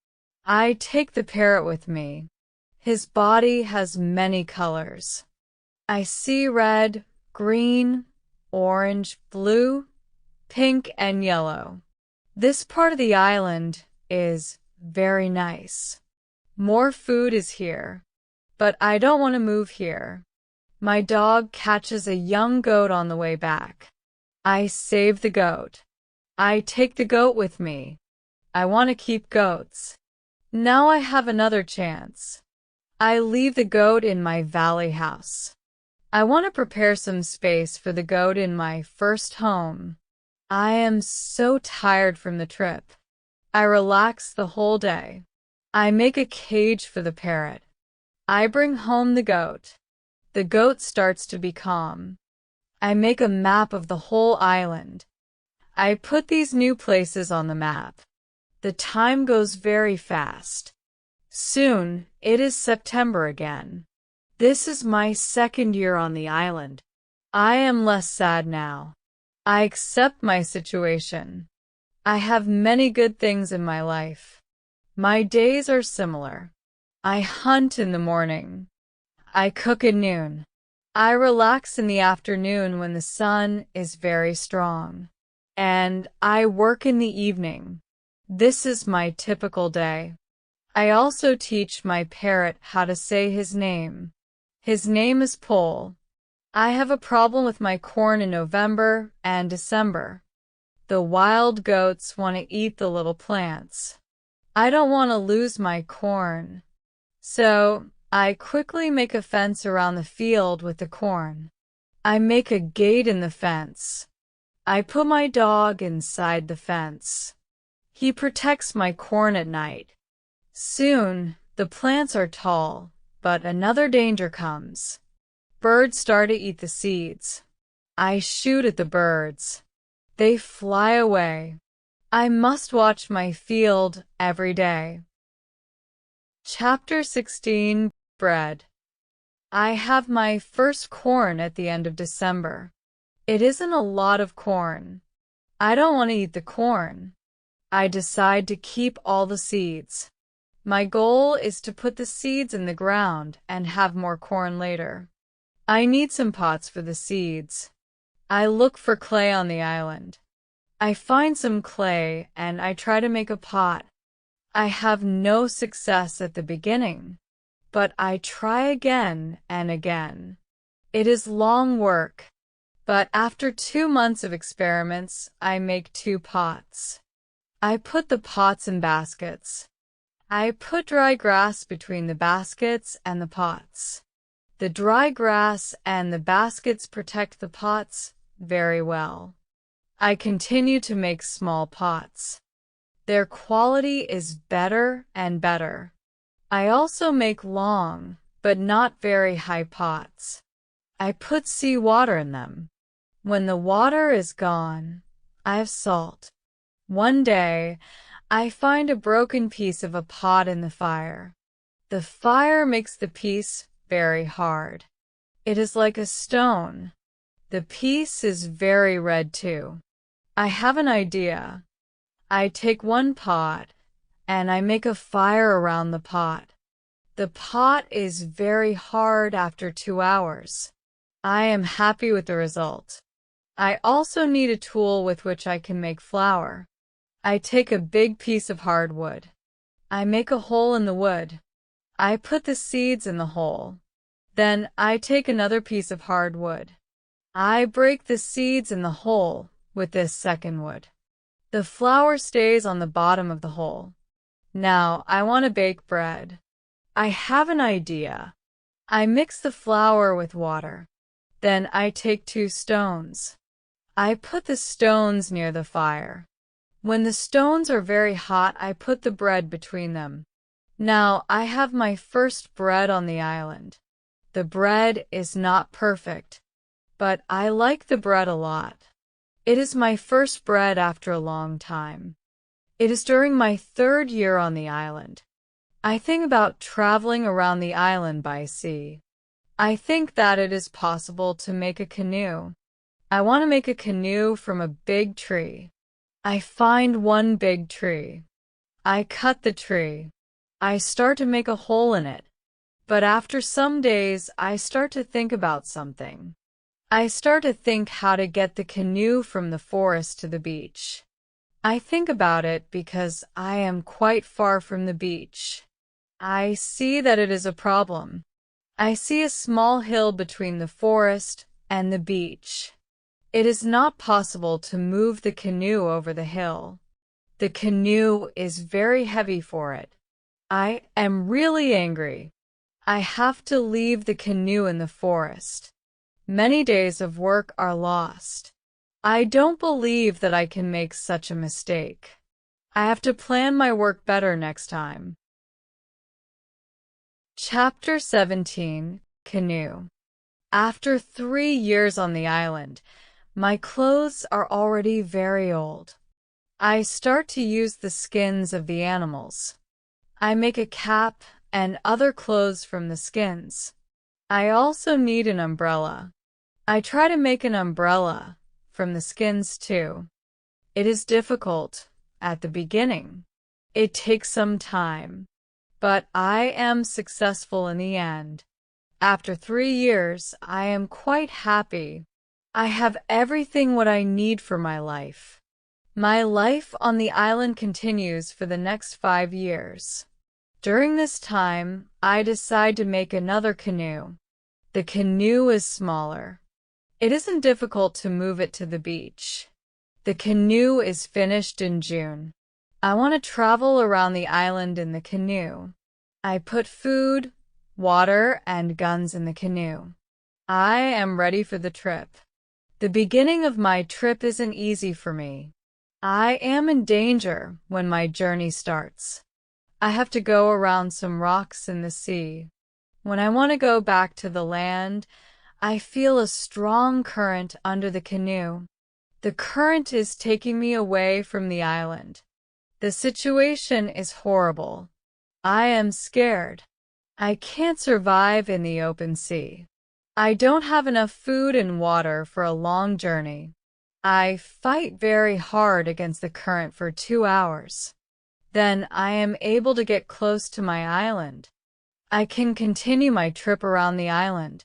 I take the parrot with me. His body has many colors. I see red, green, orange, blue, pink, and yellow. This part of the island is very nice. More food is here, but I don't want to move here. My dog catches a young goat on the way back. I save the goat. I take the goat with me. I want to keep goats. Now I have another chance. I leave the goat in my valley house. I want to prepare some space for the goat in my first home. I am so tired from the trip. I relax the whole day. I make a cage for the parrot. I bring home the goat. The goat starts to be calm. I make a map of the whole island. I put these new places on the map. The time goes very fast. Soon, it is September again. This is my second year on the island. I am less sad now. I accept my situation. I have many good things in my life. My days are similar. I hunt in the morning. I cook at noon. I relax in the afternoon when the sun is very strong. And I work in the evening. This is my typical day. I also teach my parrot how to say his name. His name is Pole. I have a problem with my corn in November and December. The wild goats want to eat the little plants. I don't want to lose my corn. So, I quickly make a fence around the field with the corn. I make a gate in the fence. I put my dog inside the fence. He protects my corn at night. Soon, the plants are tall, but another danger comes. Birds start to eat the seeds. I shoot at the birds. They fly away. I must watch my field every day. Chapter 16. Bread. I have my first corn at the end of December. It isn't a lot of corn. I don't want to eat the corn. I decide to keep all the seeds. My goal is to put the seeds in the ground and have more corn later. I need some pots for the seeds. I look for clay on the island. I find some clay and I try to make a pot. I have no success at the beginning, but I try again and again. It is long work, but after 2 months of experiments, I make 2 pots. I put the pots in baskets. I put dry grass between the baskets and the pots. The dry grass and the baskets protect the pots very well. I continue to make small pots. Their quality is better and better. I also make long, but not very high pots. I put seawater in them. When the water is gone, I have salt. One day, I find a broken piece of a pot in the fire. The fire makes the piece very hard. It is like a stone. The piece is very red too. I have an idea. I take one pot and I make a fire around the pot. The pot is very hard after 2 hours. I am happy with the result. I also need a tool with which I can make flour. I take a big piece of hardwood. I make a hole in the wood. I put the seeds in the hole. Then I take another piece of hardwood. I break the seeds in the hole with this second wood. The flour stays on the bottom of the hole. Now I want to bake bread. I have an idea. I mix the flour with water. Then I take 2 stones. I put the stones near the fire. When the stones are very hot, I put the bread between them. Now I have my first bread on the island. The bread is not perfect, but I like the bread a lot. It is my first bread after a long time. It is during my 3rd year on the island. I think about traveling around the island by sea. I think that it is possible to make a canoe. I want to make a canoe from a big tree. I find one big tree. I cut the tree. I start to make a hole in it. But after some days, I start to think about something. I start to think how to get the canoe from the forest to the beach. I think about it because I am quite far from the beach. I see that it is a problem. I see a small hill between the forest and the beach. It is not possible to move the canoe over the hill. The canoe is very heavy for it. I am really angry. I have to leave the canoe in the forest. Many days of work are lost. I don't believe that I can make such a mistake. I have to plan my work better next time. Chapter 17, Canoe. After 3 years on the island, my clothes are already very old. I start to use the skins of the animals. I make a cap and other clothes from the skins. I also need an umbrella. I try to make an umbrella from the skins too. It is difficult at the beginning. It takes some time, but I am successful in the end. After 3 years, I am quite happy. I have everything what I need for my life. My life on the island continues for the next 5 years. During this time, I decide to make another canoe. The canoe is smaller. It isn't difficult to move it to the beach. The canoe is finished in June. I want to travel around the island in the canoe. I put food, water, and guns in the canoe. I am ready for the trip. The beginning of my trip isn't easy for me. I am in danger when my journey starts. I have to go around some rocks in the sea. When I want to go back to the land, I feel a strong current under the canoe. The current is taking me away from the island. The situation is horrible. I am scared. I can't survive in the open sea. I don't have enough food and water for a long journey. I fight very hard against the current for 2 hours. Then I am able to get close to my island. I can continue my trip around the island.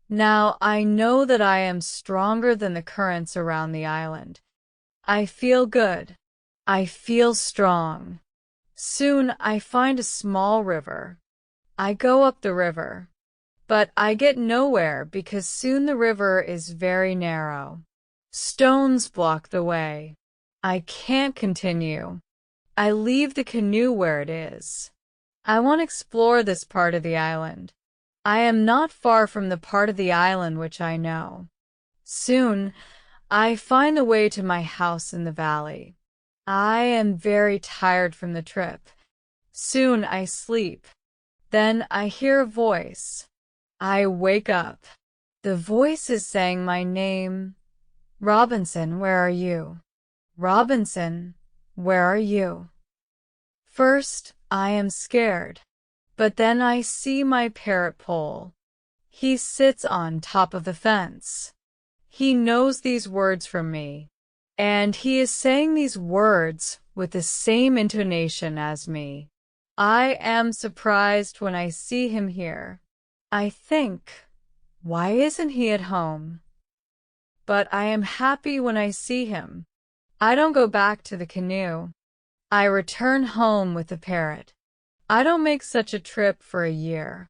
Now I know that I am stronger than the currents around the island. I feel good. I feel strong. Soon I find a small river. I go up the river. But I get nowhere because soon the river is very narrow. Stones block the way. I can't continue. I leave the canoe where it is. I want to explore this part of the island. I am not far from the part of the island which I know. Soon, I find the way to my house in the valley. I am very tired from the trip. Soon I sleep. Then I hear a voice. I wake up. The voice is saying my name. Robinson, where are you? Robinson, where are you? First, I am scared. But then I see my parrot pole. He sits on top of the fence. He knows these words from me. And he is saying these words with the same intonation as me. I am surprised when I see him here. I think, why isn't he at home? But I am happy when I see him. I don't go back to the canoe. I return home with the parrot. I don't make such a trip for a year.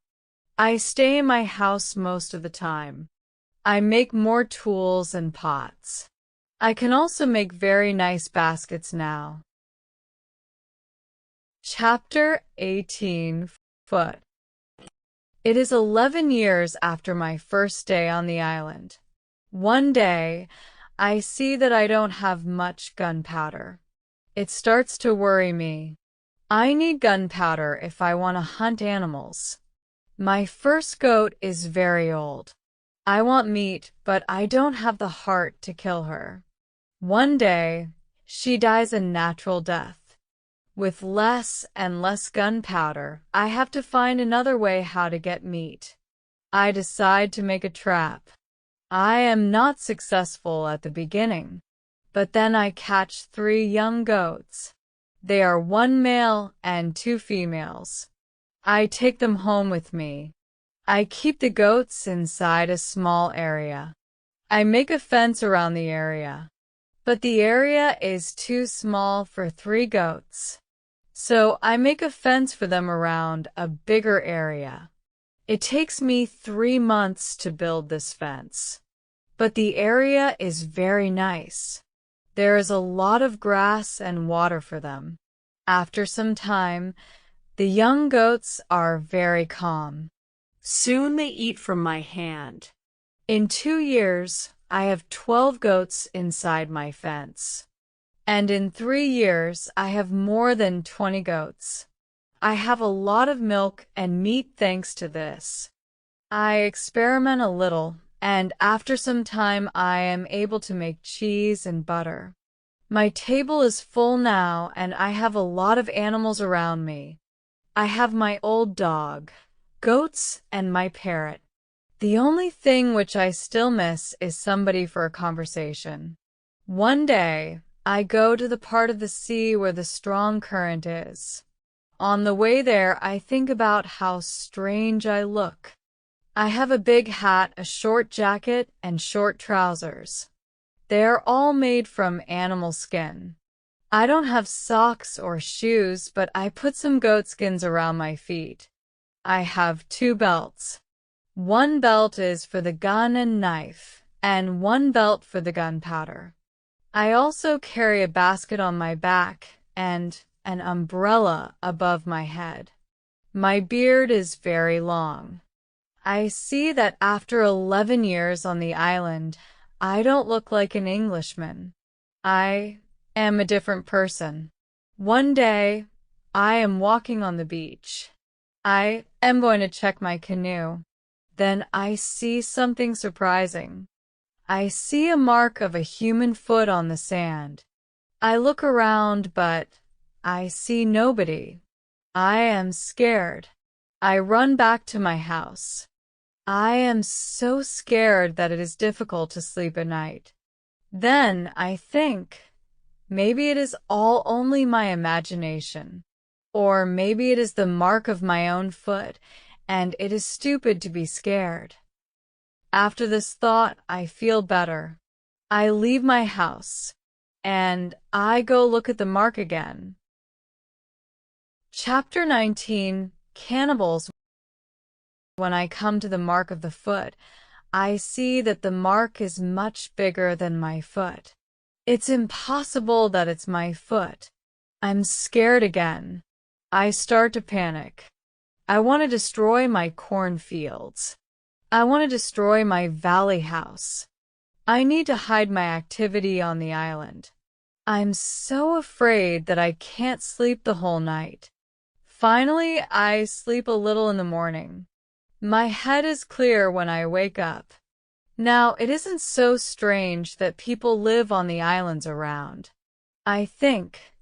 I stay in my house most of the time. I make more tools and pots. I can also make very nice baskets now. Chapter 18. Foot. It is 11 years after my first day on the island. One day, I see that I don't have much gunpowder. It starts to worry me. I need gunpowder if I want to hunt animals. My first goat is very old. I want meat, but I don't have the heart to kill her. One day, she dies a natural death. With less and less gunpowder, I have to find another way how to get meat. I decide to make a trap. I am not successful at the beginning, but then I catch 3 young goats. They are 1 male and 2 females. I take them home with me. I keep the goats inside a small area. I make a fence around the area. But the area is too small for 3 goats. So I make a fence for them around a bigger area. It takes me 3 months to build this fence. But the area is very nice. There is a lot of grass and water for them. After some time, the young goats are very calm. Soon they eat from my hand. In 2 years, I have 12 goats inside my fence. And in 3 years, I have more than 20 goats. I have a lot of milk and meat thanks to this. I experiment a little, and after some time I am able to make cheese and butter. My table is full now, and I have a lot of animals around me. I have my old dog, goats, and my parrot. The only thing which I still miss is somebody for a conversation. One day, I go to the part of the sea where the strong current is. On the way there, I think about how strange I look. I have a big hat, a short jacket, and short trousers. They're all made from animal skin. I don't have socks or shoes, but I put some goat skins around my feet. I have 2 belts. One belt is for the gun and knife, and one belt for the gunpowder. I also carry a basket on my back and an umbrella above my head. My beard is very long. I see that after 11 years on the island, I don't look like an Englishman. I am a different person. One day, I am walking on the beach. I am going to check my canoe. Then I see something surprising. I see a mark of a human foot on the sand. I look around, but I see nobody. I am scared. I run back to my house. I am so scared that it is difficult to sleep at night. Then I think, maybe it is all only my imagination. Or maybe it is the mark of my own foot, and it is stupid to be scared. After this thought, I feel better. I leave my house, and I go look at the mark again. Chapter 19, Cannibals. When I come to the mark of the foot, I see that the mark is much bigger than my foot. It's impossible that it's my foot. I'm scared again. I start to panic. I want to destroy my cornfields. I want to destroy my valley house. I need to hide my activity on the island. I'm so afraid that I can't sleep the whole night. Finally, I sleep a little in the morning. My head is clear when I wake up. Now, it isn't so strange that people live on the islands around. I think,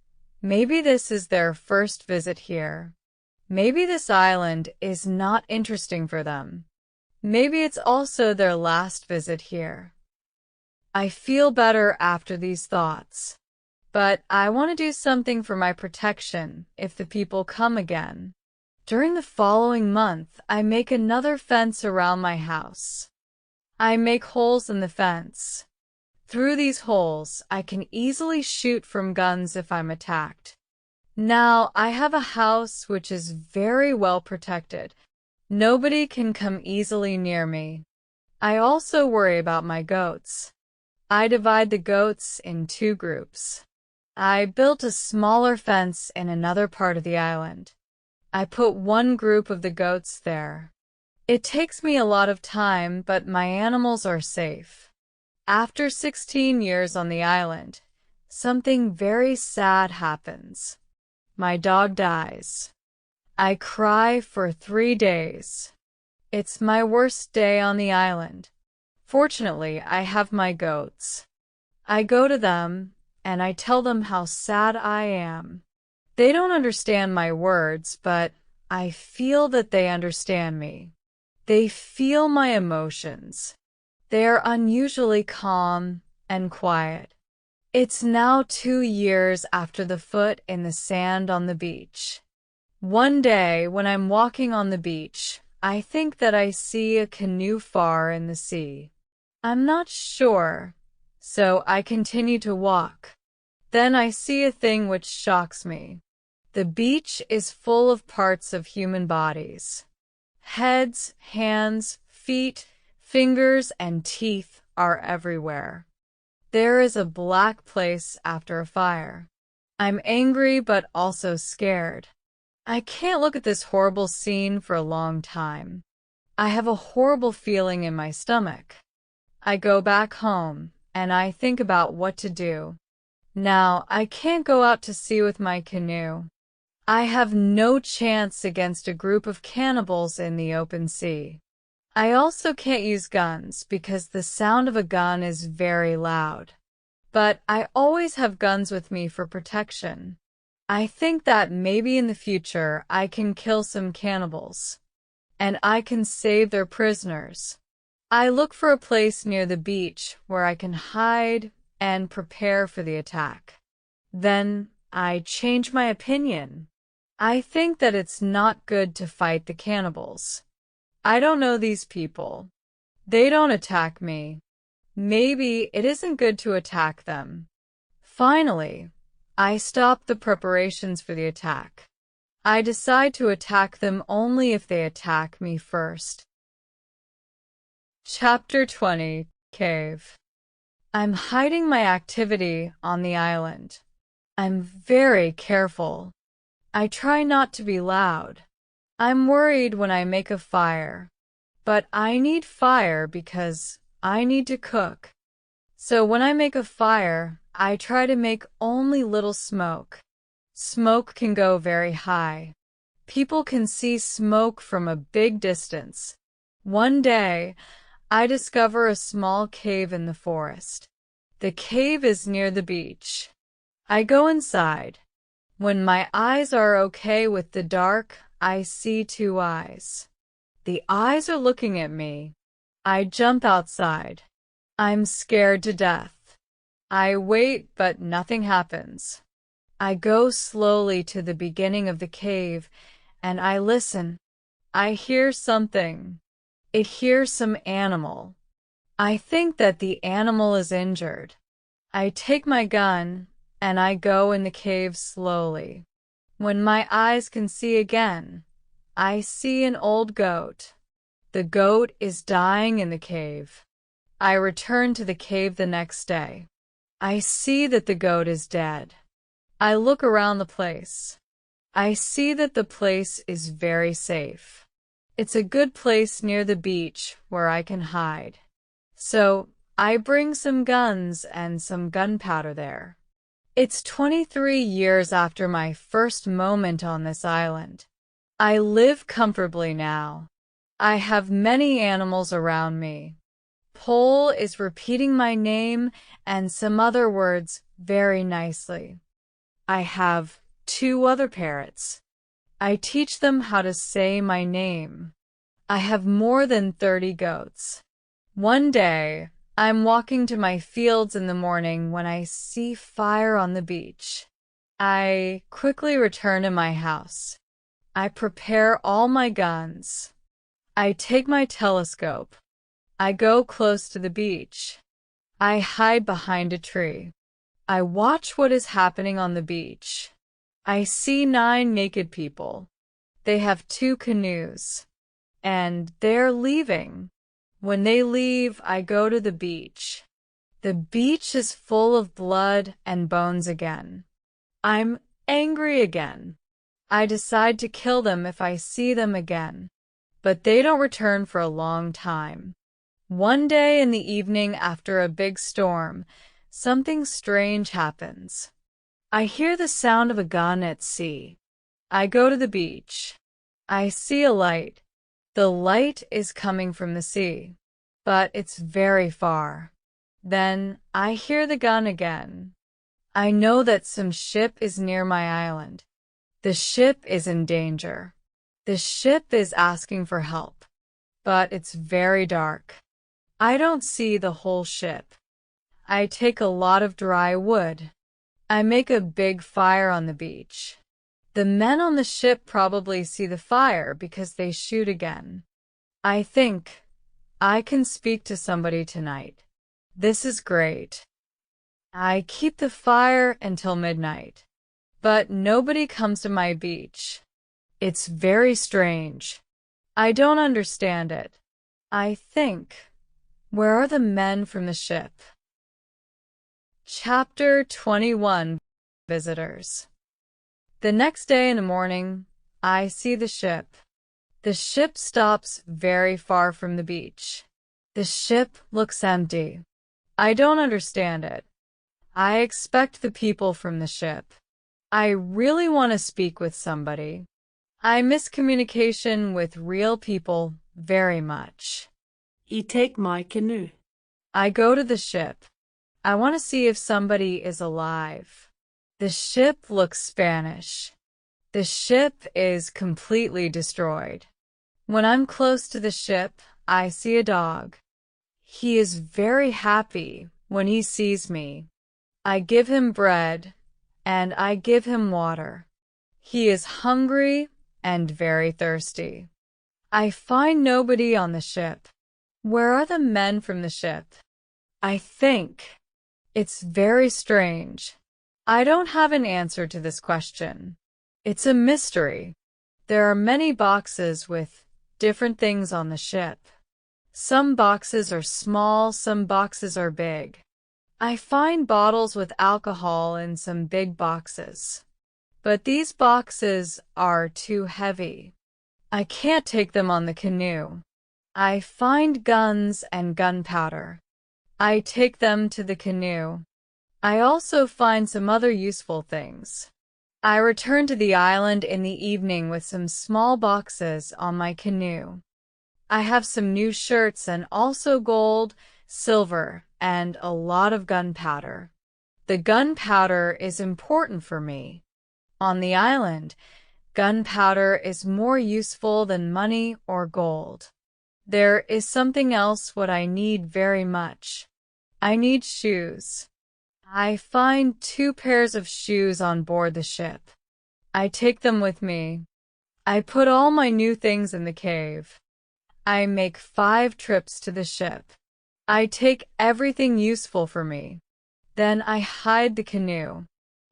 maybe this is their first visit here. Maybe this island is not interesting for them. Maybe it's also their last visit here. I feel better after these thoughts. But I want to do something for my protection if the people come again. During the following month, I make another fence around my house. I make holes in the fence. Through these holes, I can easily shoot from guns if I'm attacked. Now, I have a house which is very well protected. Nobody can come easily near me. I also worry about my goats. I divide the goats in 2 groups. I built a smaller fence in another part of the island. I put 1 group of the goats there. It takes me a lot of time, but my animals are safe. After 16 years on the island, something very sad happens. My dog dies. I cry for 3 days. It's my worst day on the island. Fortunately, I have my goats. I go to them, and I tell them how sad I am. They don't understand my words, but I feel that they understand me. They feel my emotions. They are unusually calm and quiet. It's now 2 years after the foot in the sand on the beach. One day, when I'm walking on the beach, I think that I see a canoe far in the sea. I'm not sure, so I continue to walk. Then I see a thing which shocks me. The beach is full of parts of human bodies. Heads, hands, feet, fingers, and teeth are everywhere. There is a black place after a fire. I'm angry but also scared. I can't look at this horrible scene for a long time. I have a horrible feeling in my stomach. I go back home, and I think about what to do. Now, I can't go out to sea with my canoe. I have no chance against a group of cannibals in the open sea. I also can't use guns because the sound of a gun is very loud. But I always have guns with me for protection. I think that maybe in the future I can kill some cannibals. And I can save their prisoners. I look for a place near the beach where I can hide and prepare for the attack. Then I change my opinion. I think that it's not good to fight the cannibals. I don't know these people. They don't attack me. Maybe it isn't good to attack them. Finally, I stop the preparations for the attack. I decide to attack them only if they attack me first. Chapter 20, Cave. I'm hiding my activity on the island. I'm very careful. I try not to be loud. I'm worried when I make a fire. But I need fire because I need to cook. So when I make a fire, I try to make only little smoke. Smoke can go very high. People can see smoke from a big distance. One day, I discover a small cave in the forest. The cave is near the beach. I go inside. When my eyes are okay with the dark, I see 2 eyes. The eyes are looking at me. I jump outside. I'm scared to death. I wait, but nothing happens. I go slowly to the beginning of the cave, and I listen. I hear something. It hears some animal. I think that the animal is injured. I take my gun, and I go in the cave slowly. When my eyes can see again, I see an old goat. The goat is dying in the cave. I return to the cave the next day. I see that the goat is dead. I look around the place. I see that the place is very safe. It's a good place near the beach where I can hide. So I bring some guns and some gunpowder there. It's 23 years after my first moment on this island. I live comfortably now. I have many animals around me. Pole is repeating my name and some other words very nicely. I have 2 other parrots. I teach them how to say my name. I have more than 30 goats. One day, I'm walking to my fields in the morning when I see fire on the beach. I quickly return to my house. I prepare all my guns. I take my telescope. I go close to the beach. I hide behind a tree. I watch what is happening on the beach. I see 9 naked people. They have 2 canoes. And they're leaving. When they leave, I go to the beach. The beach is full of blood and bones again. I'm angry again. I decide to kill them if I see them again. But they don't return for a long time. One day in the evening after a big storm, something strange happens. I hear the sound of a gun at sea. I go to the beach. I see a light. The light is coming from the sea, but it's very far. Then I hear the gun again. I know that some ship is near my island. The ship is in danger. The ship is asking for help, but it's very dark. I don't see the whole ship. I take a lot of dry wood. I make a big fire on the beach. The men on the ship probably see the fire because they shoot again. I think, I can speak to somebody tonight. This is great. I keep the fire until midnight. But nobody comes to my beach. It's very strange. I don't understand it. I think, where are the men from the ship? Chapter 21 Visitors. The next day in the morning, I see the ship. The ship stops very far from the beach. The ship looks empty. I don't understand it. I expect the people from the ship. I really want to speak with somebody. I miss communication with real people very much. I take my canoe. I go to the ship. I want to see if somebody is alive. The ship looks Spanish. The ship is completely destroyed. When I'm close to the ship, I see a dog. He is very happy when he sees me. I give him bread, and I give him water. He is hungry and very thirsty. I find nobody on the ship. Where are the men from the ship? I think. It's very strange. I don't have an answer to this question. It's a mystery. There are many boxes with different things on the ship. Some boxes are small, some boxes are big. I find bottles with alcohol in some big boxes. But these boxes are too heavy. I can't take them on the canoe. I find guns and gunpowder. I take them to the canoe. I also find some other useful things. I return to the island in the evening with some small boxes on my canoe. I have some new shirts and also gold, silver, and a lot of gunpowder. The gunpowder is important for me. On the island, Gunpowder is more useful than money or gold. There is something else what I need very much. I need shoes. I find 2 pairs of shoes on board the ship. I take them with me. I put all my new things in the cave. I make 5 trips to the ship. I take everything useful for me. Then I hide the canoe.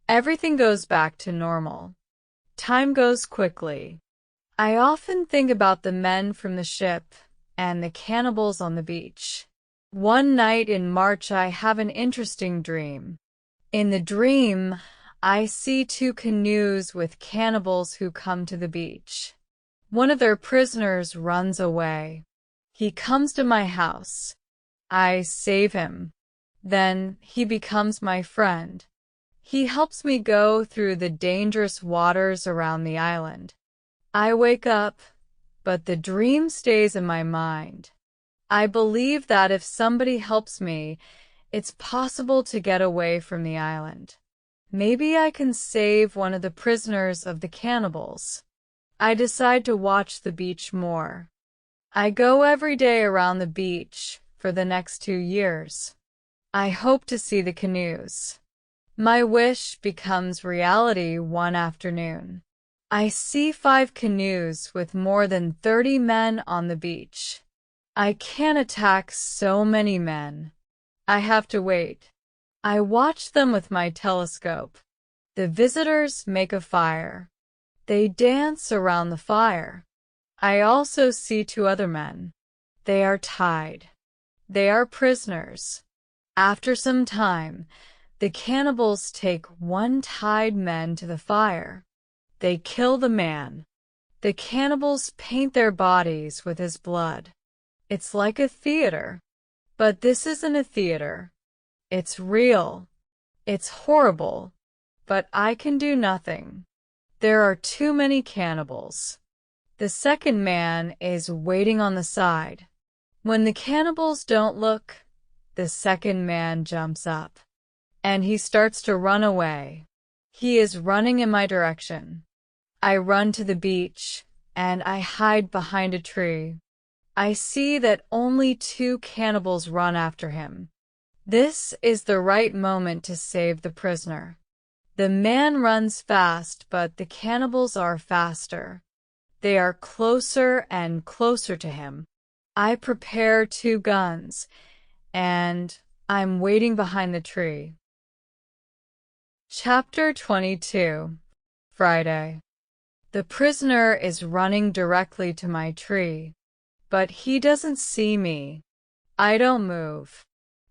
Everything goes back to normal. Time goes quickly. I often think about the men from the ship and the cannibals on the beach. One night in March I have an interesting dream. In the dream, I see 2 canoes with cannibals who come to the beach. One of their prisoners runs away. He comes to my house. I save him. Then he becomes my friend. He helps me go through the dangerous waters around the island. I wake up, but the dream stays in my mind. I believe that if somebody helps me, it's possible to get away from the island. Maybe I can save one of the prisoners of the cannibals. I decide to watch the beach more. I go every day around the beach for the next 2 years. I hope to see the canoes. My wish becomes reality one afternoon. I see 5 canoes with more than 30 men on the beach. I can't attack so many men. I have to wait. I watch them with my telescope. The visitors make a fire. They dance around the fire. I also see 2 other men. They are tied. They are prisoners. After some time, the cannibals take one tied man to the fire. They kill the man. The cannibals paint their bodies with his blood. It's like a theater. But this isn't a theater. It's real. It's horrible. But I can do nothing. There are too many cannibals. The second man is waiting on the side. When the cannibals don't look, the second man jumps up. And he starts to run away. He is running in my direction. I run to the beach, and I hide behind a tree. I see that only 2 cannibals run after him. This is the right moment to save the prisoner. The man runs fast, but the cannibals are faster. They are closer and closer to him. I prepare 2 guns, and I'm waiting behind the tree. Chapter 22. Friday. The prisoner is running directly to my tree, but he doesn't see me. I don't move.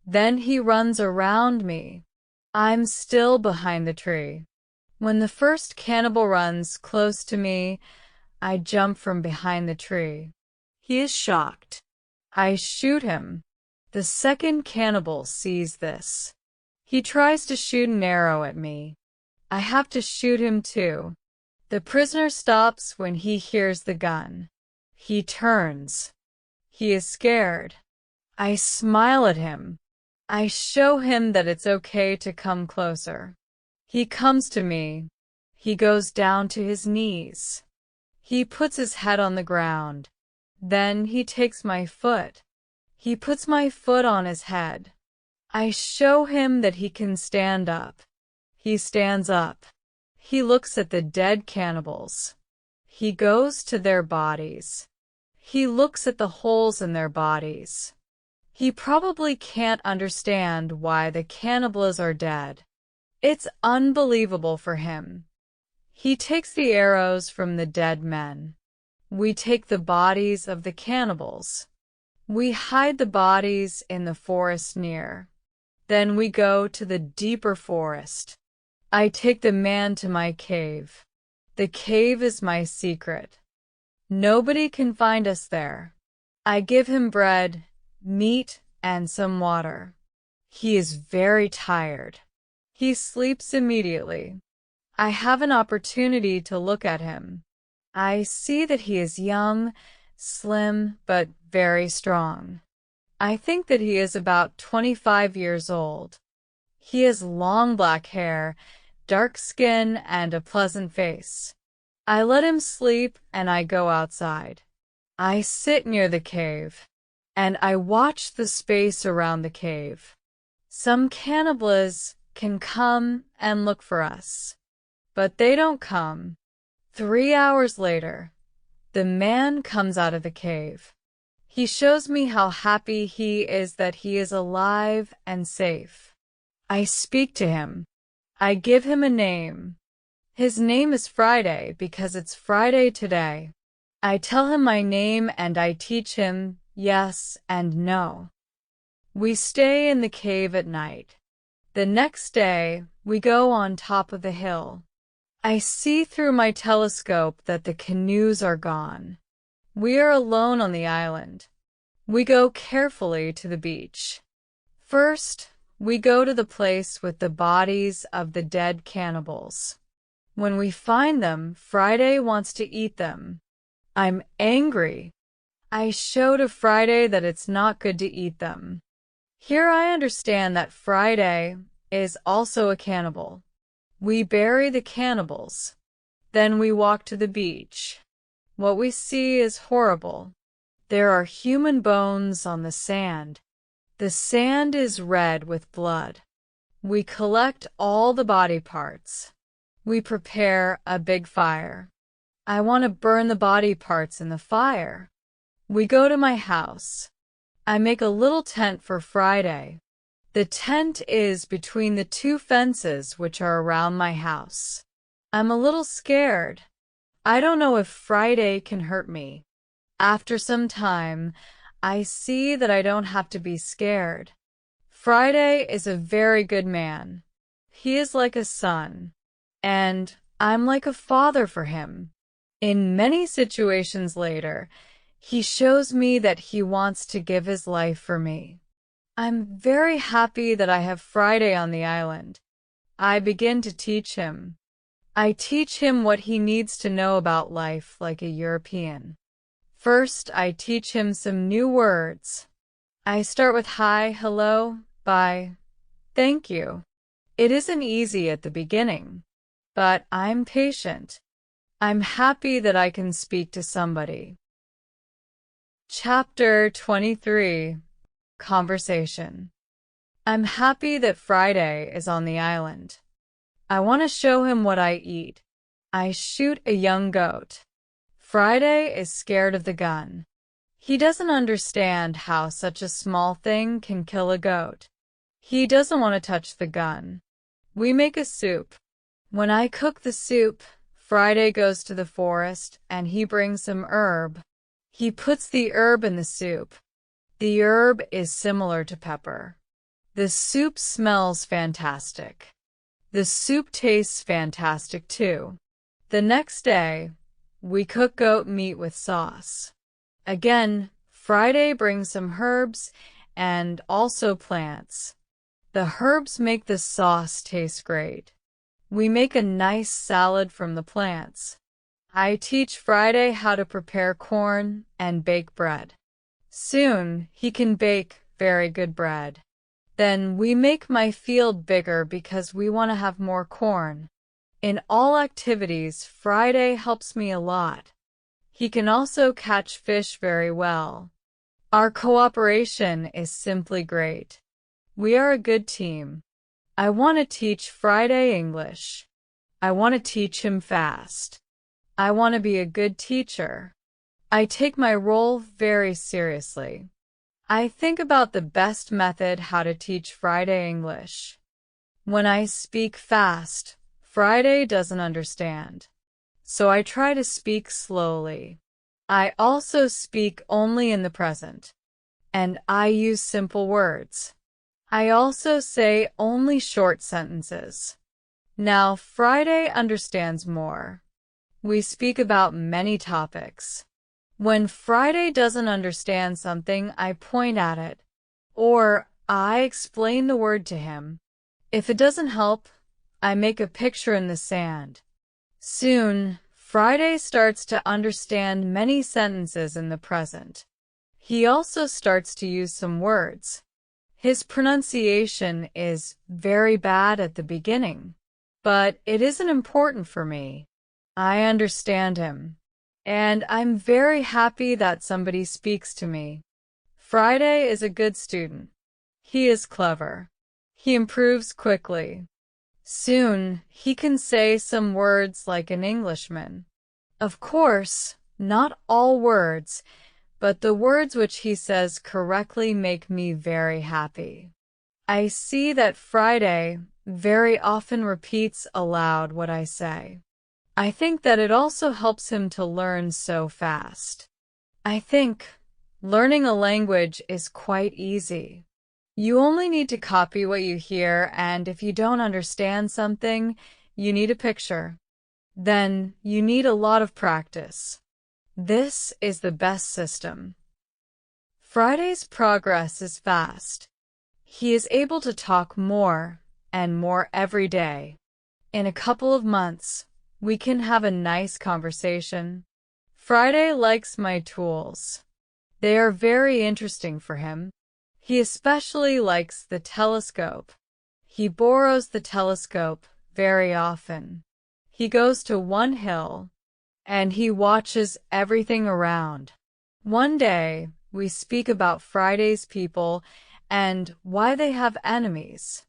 Then he runs around me. I'm still behind the tree. When the first cannibal runs close to me, I jump from behind the tree. He is shocked. I shoot him. The second cannibal sees this. He tries to shoot an arrow at me. I have to shoot him too. The prisoner stops when he hears the gun. He turns. He is scared. I smile at him. I show him that it's okay to come closer. He comes to me. He goes down to his knees. He puts his head on the ground. Then he takes my foot. He puts my foot on his head. I show him that he can stand up. He stands up. He looks at the dead cannibals. He goes to their bodies. He looks at the holes in their bodies. He probably can't understand why the cannibals are dead. It's unbelievable for him. He takes the arrows from the dead men. We take the bodies of the cannibals. We hide the bodies in the forest near. Then we go to the deeper forest. I take the man to my cave. The cave is my secret. Nobody can find us there. I give him bread, meat, and some water. He is very tired. He sleeps immediately. I have an opportunity to look at him. I see that he is young, slim, but very strong. I think that he is about 25 years old. He has long black hair, dark skin, and a pleasant face. I let him sleep and I go outside. I sit near the cave, and I watch the space around the cave. Some cannibals can come and look for us, but they don't come. 3 hours later, the man comes out of the cave. He shows me how happy he is that he is alive and safe. I speak to him. I give him a name. His name is Friday because it's Friday today. I tell him my name and I teach him yes and no. We stay in the cave at night. The next day, we go on top of the hill. I see through my telescope that the canoes are gone. We are alone on the island. We go carefully to the beach. First, we go to the place with the bodies of the dead cannibals. When we find them, Friday wants to eat them. I'm angry. I show to Friday that it's not good to eat them. Here I understand that Friday is also a cannibal. We bury the cannibals. Then we walk to the beach. What we see is horrible. There are human bones on the sand. The sand is red with blood. We collect all the body parts. We prepare a big fire. I want to burn the body parts in the fire. We go to my house. I make a little tent for Friday. The tent is between the two fences which are around my house. I'm a little scared. I don't know if Friday can hurt me. After some time, I see that I don't have to be scared. Friday is a very good man. He is like a son, and I'm like a father for him. In many situations later, he shows me that he wants to give his life for me. I'm very happy that I have Friday on the island. I begin to teach him. I teach him what he needs to know about life like a European. First, I teach him some new words. I start with hi, hello, bye, thank you. It isn't easy at the beginning, but I'm patient. I'm happy that I can speak to somebody. Chapter 23. Conversation. I'm happy that Friday is on the island. I want to show him what I eat. I shoot a young goat. Friday is scared of the gun. He doesn't understand how such a small thing can kill a goat. He doesn't want to touch the gun. We make a soup. When I cook the soup, Friday goes to the forest and he brings some herb. He puts the herb in the soup. The herb is similar to pepper. The soup smells fantastic. The soup tastes fantastic too. The next day, we cook goat meat with sauce. Again, Friday brings some herbs and also plants. The herbs make the sauce taste great. We make a nice salad from the plants. I teach Friday how to prepare corn and bake bread. Soon, he can bake very good bread. Then we make my field bigger because we want to have more corn. In all activities, Friday helps me a lot. He can also catch fish very well. Our cooperation is simply great. We are a good team. I want to teach Friday English. I want to teach him fast. I want to be a good teacher. I take my role very seriously. I think about the best method how to teach Friday English. When I speak fast, Friday doesn't understand. So I try to speak slowly. I also speak only in the present. And I use simple words. I also say only short sentences. Now Friday understands more. We speak about many topics. When Friday doesn't understand something, I point at it, or I explain the word to him. If it doesn't help, I make a picture in the sand. Soon, Friday starts to understand many sentences in the present. He also starts to use some words. His pronunciation is very bad at the beginning, but it isn't important for me. I understand him. And I'm very happy that somebody speaks to me. Friday is a good student. He is clever. He improves quickly. Soon, he can say some words like an Englishman. Of course, not all words, but the words which he says correctly make me very happy. I see that Friday very often repeats aloud what I say. I think that it also helps him to learn so fast. I think learning a language is quite easy. You only need to copy what you hear, and if you don't understand something, you need a picture. Then you need a lot of practice. This is the best system. Friday's progress is fast. He is able to talk more and more every day. In a couple of months, we can have a nice conversation. Friday likes my tools. They are very interesting for him. He especially likes the telescope. He borrows the telescope very often. He goes to one hill, and he watches everything around. One day, we speak about Friday's people and why they have enemies.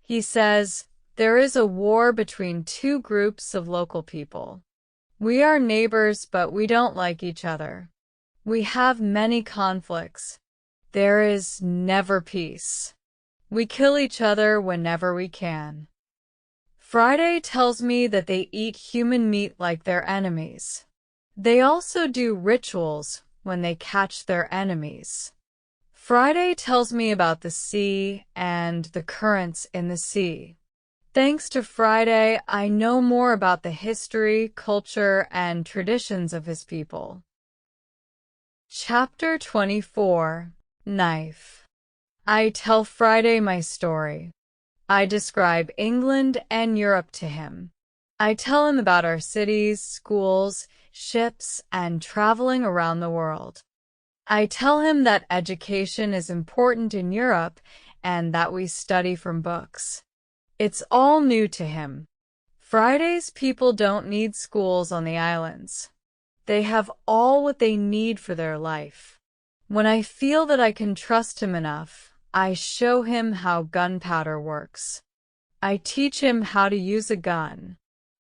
He says, there is a war between two groups of local people. We are neighbors, but we don't like each other. We have many conflicts. There is never peace. We kill each other whenever we can. Friday tells me that they eat human meat like their enemies. They also do rituals when they catch their enemies. Friday tells me about the sea and the currents in the sea. Thanks to Friday, I know more about the history, culture, and traditions of his people. Chapter 24. Knife. I tell Friday my story. I describe England and Europe to him. I tell him about our cities, schools, ships, and traveling around the world. I tell him that education is important in Europe and that we study from books. It's all new to him. Friday's people don't need schools on the islands. They have all what they need for their life. When I feel that I can trust him enough, I show him how gunpowder works. I teach him how to use a gun.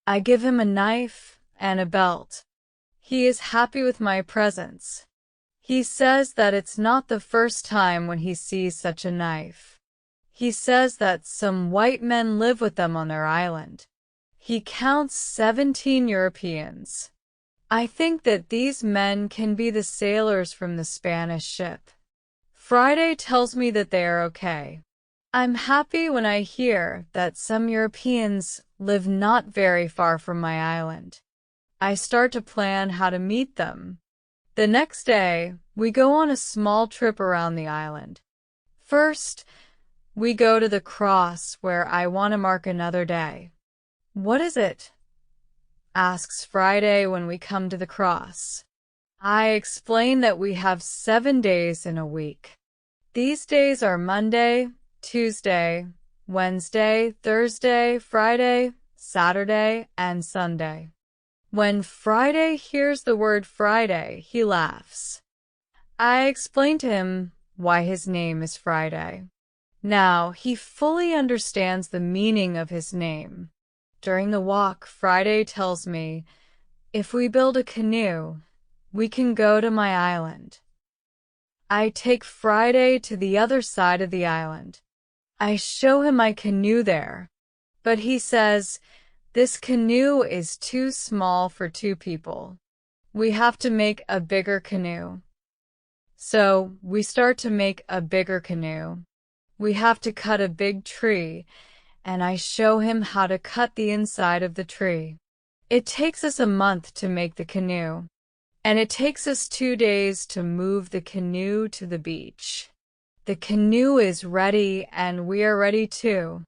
I give him a knife and a belt. He is happy with my presents. He says that it's not the first time when he sees such a knife. He says that some white men live with them on their island. He counts 17 Europeans. I think that these men can be the sailors from the Spanish ship. Friday tells me that they are okay. I'm happy when I hear that some Europeans live not very far from my island. I start to plan how to meet them. The next day, we go on a small trip around the island. First, we go to the cross where I want to mark another day. What is it? Asks Friday when we come to the cross. I explain that we have 7 days in a week. These days are Monday, Tuesday, Wednesday, Thursday, Friday, Saturday, and Sunday. When Friday hears the word Friday, he laughs. I explain to him why his name is Friday. Now he fully understands the meaning of his name. During the walk, Friday tells me, if we build a canoe, we can go to my island. I take Friday to the other side of the island. I show him my canoe there, but he says, this canoe is too small for 2 people. We have to make a bigger canoe. So we start to make a bigger canoe. We have to cut a big tree, and I show him how to cut the inside of the tree. It takes us a month to make the canoe, and it takes us 2 days to move the canoe to the beach. The canoe is ready, and we are ready too.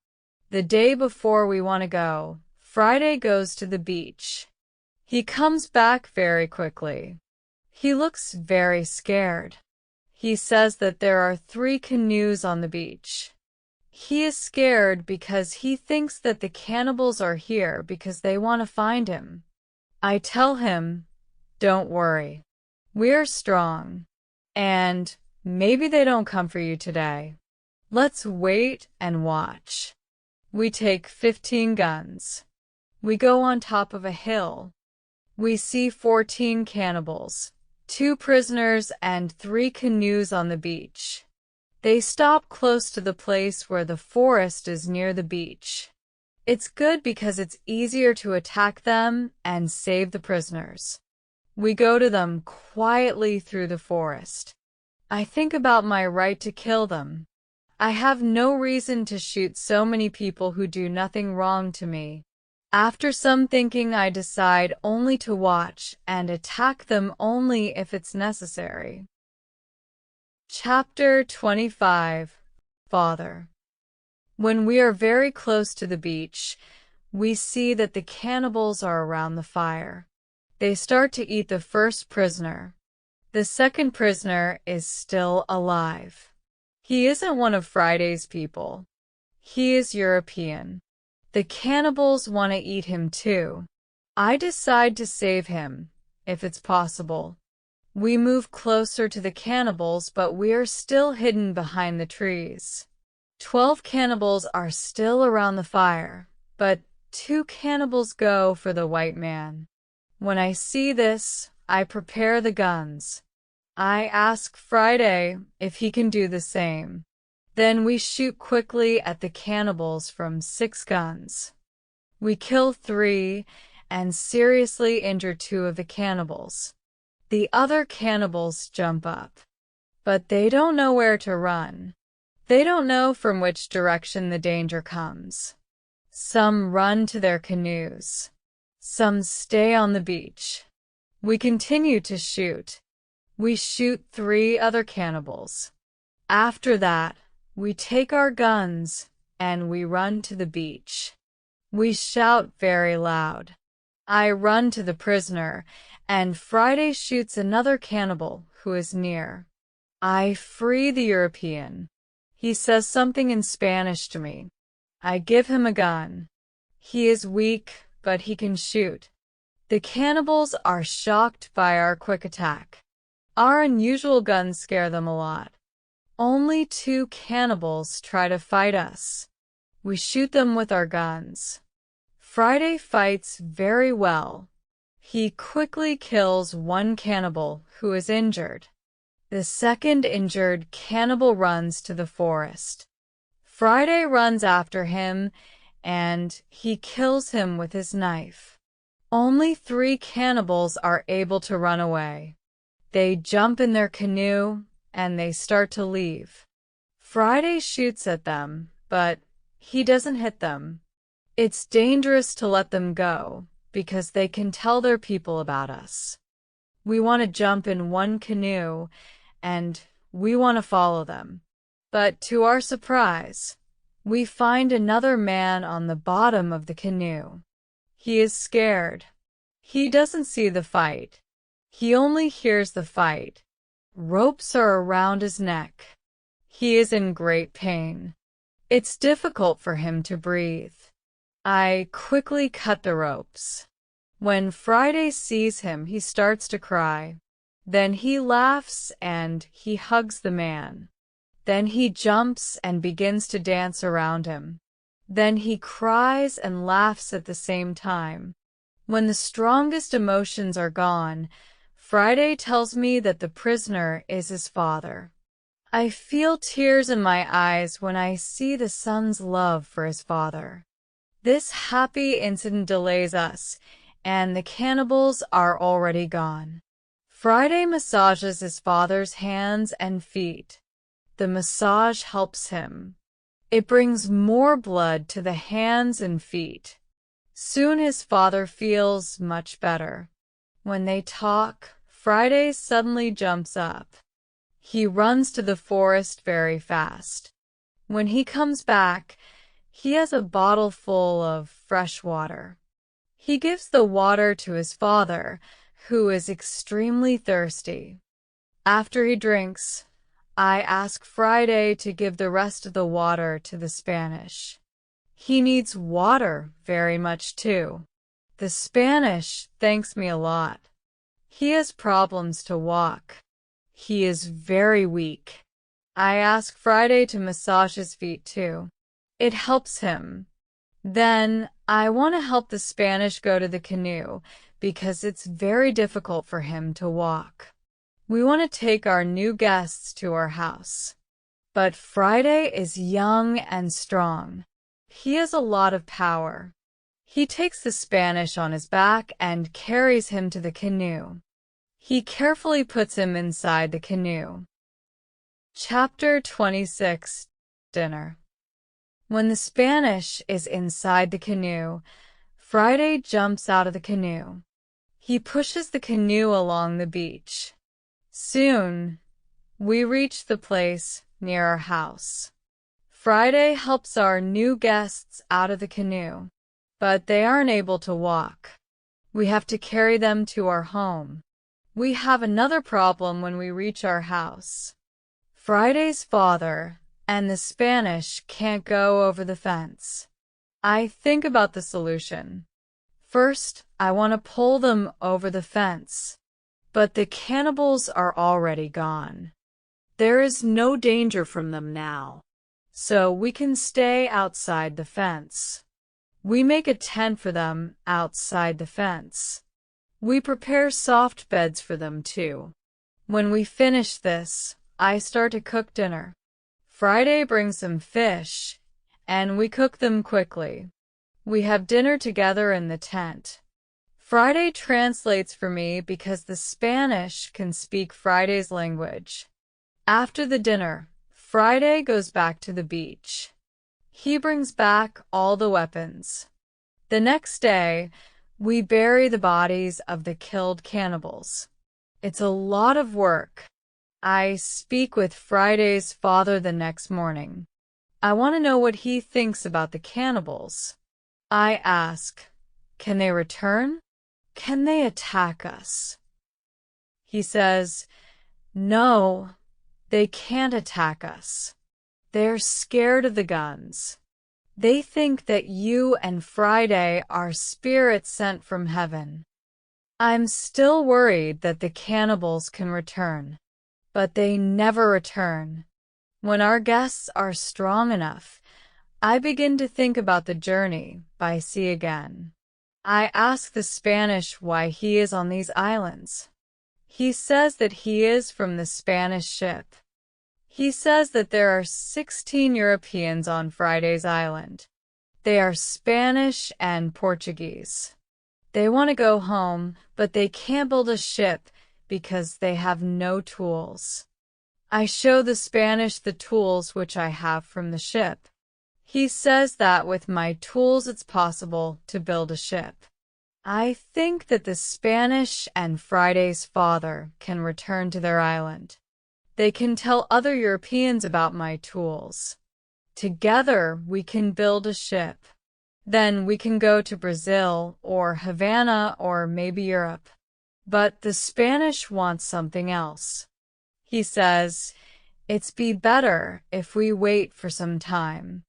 The day before we want to go, Friday goes to the beach. He comes back very quickly. He looks very scared. He says that there are 3 canoes on the beach. He is scared because he thinks that the cannibals are here because they want to find him. I tell him, don't worry. We're strong. And maybe they don't come for you today. Let's wait and watch. We take 15 guns. We go on top of a hill. We see 14 cannibals, 2 prisoners, and 3 canoes on the beach. They stop close to the place where the forest is near the beach. It's good because it's easier to attack them and save the prisoners. We go to them quietly through the forest. I think about my right to kill them. I have no reason to shoot so many people who do nothing wrong to me. After some thinking, I decide only to watch and attack them only if it's necessary. Chapter 25. Father. When we are very close to the beach, we see that the cannibals are around the fire. They start to eat the first prisoner. The second prisoner is still alive. He isn't one of Friday's people. He is European. The cannibals want to eat him too. I decide to save him, if it's possible. We move closer to the cannibals, but we are still hidden behind the trees. 12 cannibals are still around the fire, but 2 cannibals go for the white man. When I see this, I prepare the guns. I ask Friday if he can do the same. Then we shoot quickly at the cannibals from 6 guns. We kill 3 and seriously injure 2 of the cannibals. The other cannibals jump up, but they don't know where to run. They don't know from which direction the danger comes. Some run to their canoes. Some stay on the beach. We continue to shoot. We shoot 3 other cannibals. After that, we take our guns and we run to the beach. We shout very loud. I run to the prisoner, and Friday shoots another cannibal who is near. I free the European. He says something in Spanish to me. I give him a gun. He is weak, but he can shoot. The cannibals are shocked by our quick attack. Our unusual guns scare them a lot. Only 2 cannibals try to fight us. We shoot them with our guns. Friday fights very well. He quickly kills 1 cannibal who is injured. The second injured cannibal runs to the forest. Friday runs after him, and he kills him with his knife. Only 3 cannibals are able to run away. They jump in their canoe, and they start to leave. Friday shoots at them, but he doesn't hit them. It's dangerous to let them go, because they can tell their people about us. We want to jump in one canoe, and we want to follow them. But to our surprise, we find another man on the bottom of the canoe. He is scared. He doesn't see the fight. He only hears the fight. Ropes are around his neck. He is in great pain. It's difficult for him to breathe. I quickly cut the ropes. When Friday sees him, he starts to cry. Then he laughs and he hugs the man. Then he jumps and begins to dance around him. Then he cries and laughs at the same time. When the strongest emotions are gone, Friday tells me that the prisoner is his father. I feel tears in my eyes when I see the son's love for his father. This happy incident delays us, and the cannibals are already gone. Friday massages his father's hands and feet. The massage helps him. It brings more blood to the hands and feet. Soon his father feels much better. When they talk, Friday suddenly jumps up. He runs to the forest very fast. When he comes back, he has a bottle full of fresh water. He gives the water to his father, who is extremely thirsty. After he drinks, I ask Friday to give the rest of the water to the Spanish. He needs water very much too. The Spanish thanks me a lot. He has problems to walk. He is very weak. I ask Friday to massage his feet too. It helps him. Then I want to help the Spanish go to the canoe because it's very difficult for him to walk. We want to take our new guests to our house. But Friday is young and strong. He has a lot of power. He takes the Spanish on his back and carries him to the canoe. He carefully puts him inside the canoe. Chapter 26. Dinner. When the Spanish is inside the canoe, Friday jumps out of the canoe. He pushes the canoe along the beach. Soon, we reach the place near our house. Friday helps our new guests out of the canoe, but they aren't able to walk. We have to carry them to our home. We have another problem when we reach our house. Friday's father and the Spanish can't go over the fence. I think about the solution. First, I want to pull them over the fence, but the cannibals are already gone. There is no danger from them now, so we can stay outside the fence. We make a tent for them outside the fence. We prepare soft beds for them too. When we finish this, I start to cook dinner. Friday brings some fish, and we cook them quickly. We have dinner together in the tent. Friday translates for me because the Spanish can speak Friday's language. After the dinner, Friday goes back to the beach. He brings back all the weapons. The next day, we bury the bodies of the killed cannibals. It's a lot of work. I speak with Friday's father the next morning. I want to know what he thinks about the cannibals. I ask, can they return? Can they attack us? He says, no, they can't attack us. They're scared of the guns. They think that you and Friday are spirits sent from heaven. I'm still worried that the cannibals can return, but they never return. When our guests are strong enough, I begin to think about the journey by sea again. I ask the Spanish why he is on these islands. He says that he is from the Spanish ship. He says that there are 16 Europeans on Friday's island. They are Spanish and Portuguese. They want to go home, but they can't build a ship because they have no tools. I show the Spanish the tools which I have from the ship. He says that with my tools it's possible to build a ship. I think that the Spanish and Friday's father can return to their island. They can tell other Europeans about my tools. Together, we can build a ship. Then we can go to Brazil or Havana or maybe Europe. But the Spanish want something else. He says, it's be better if we wait for some time.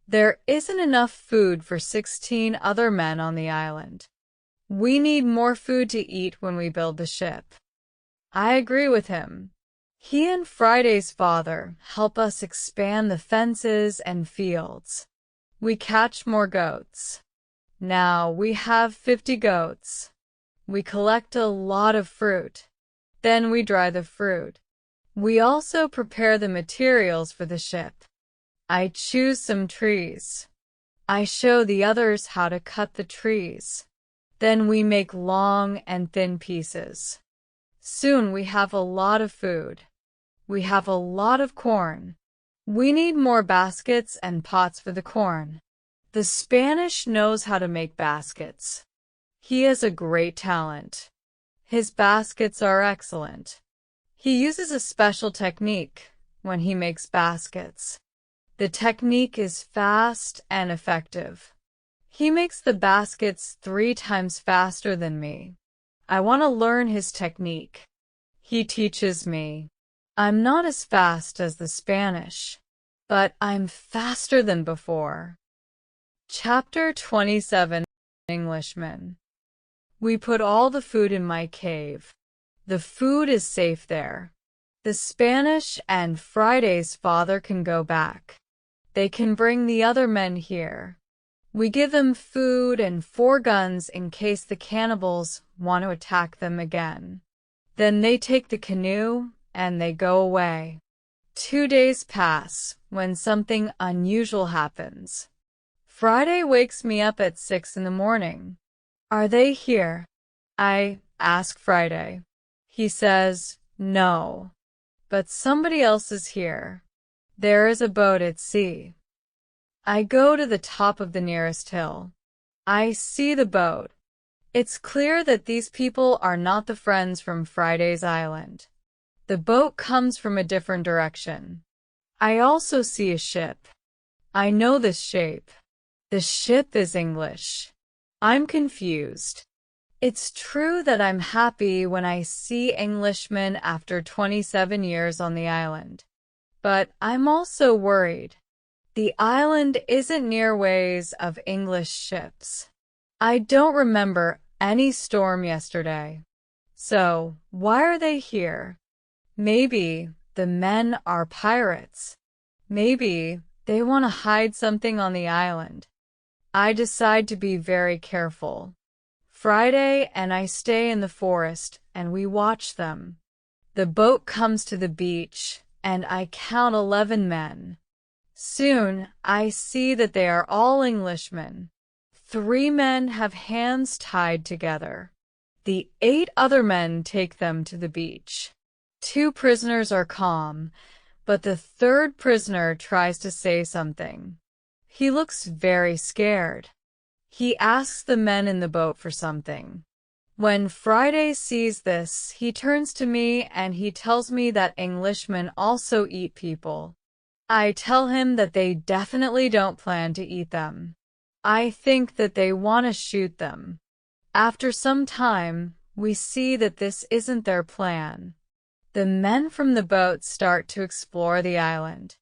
There isn't enough food for 16 other men on the island. We need more food to eat when we build the ship. I agree with him. He and Friday's father help us expand the fences and fields. We catch more goats. Now we have 50 goats. We collect a lot of fruit. Then we dry the fruit. We also prepare the materials for the ship. I choose some trees. I show the others how to cut the trees. Then we make long and thin pieces. Soon we have a lot of food. We have a lot of corn. We need more baskets and pots for the corn. The Spanish knows how to make baskets. He has a great talent. His baskets are excellent. He uses a special technique when he makes baskets. The technique is fast and effective. He makes the baskets 3 times faster than me. I want to learn his technique. He teaches me. I'm not as fast as the Spanish, but I'm faster than before. Chapter 27. Englishmen. We put all the food in my cave. The food is safe there. The Spanish and Friday's father can go back. They can bring the other men here. We give them food and 4 guns in case the cannibals want to attack them again. Then they take the canoe and they go away. 2 days pass when something unusual happens. Friday wakes me up at 6 in the morning. Are they here? I ask Friday. He says, no. But somebody else is here. There is a boat at sea. I go to the top of the nearest hill. I see the boat. It's clear that these people are not the friends from Friday's island. The boat comes from a different direction. I also see a ship. I know this shape. The ship is English. I'm confused. It's true that I'm happy when I see Englishmen after 27 years on the island. But I'm also worried. The island isn't near ways of English ships. I don't remember any storm yesterday. So, why are they here? Maybe the men are pirates. Maybe they want to hide something on the island. I decide to be very careful. Friday and I stay in the forest and we watch them. The boat comes to the beach and I count 11 men. Soon I see that they are all Englishmen. 3 men have hands tied together. The 8 other men take them to the beach. 2 prisoners are calm, but the 3rd prisoner tries to say something. He looks very scared. He asks the men in the boat for something. When Friday sees this, he turns to me and he tells me that Englishmen also eat people. I tell him that they definitely don't plan to eat them. I think that they want to shoot them. After some time, we see that this isn't their plan. The men from the boat start to explore the island.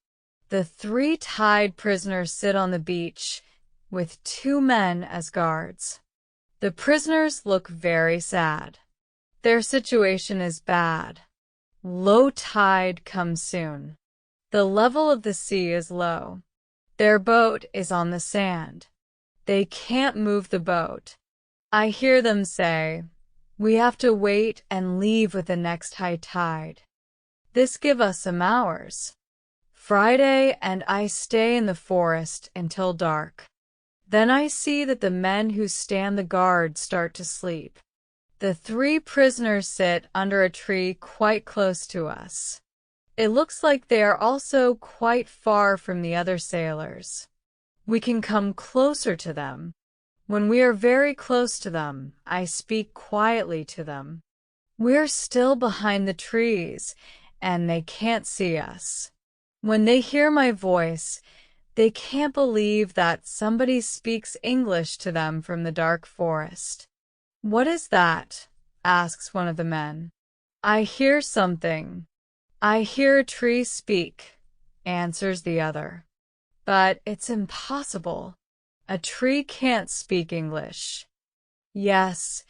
The 3 tied prisoners sit on the beach, with 2 men as guards. The prisoners look very sad. Their situation is bad. Low tide comes soon. The level of the sea is low. Their boat is on the sand. They can't move the boat. I hear them say, "We have to wait and leave with the next high tide." This gives us some hours. Friday and I stay in the forest until dark. Then I see that the men who stand the guard start to sleep. The 3 prisoners sit under a tree quite close to us. It looks like they are also quite far from the other sailors. We can come closer to them. When we are very close to them, I speak quietly to them. We're still behind the trees, and they can't see us. When they hear my voice, they can't believe that somebody speaks English to them from the dark forest. "What is that?" asks one of the men. "I hear something." "I hear a tree speak," answers the other. "But it's impossible. A tree can't speak English." "Yes,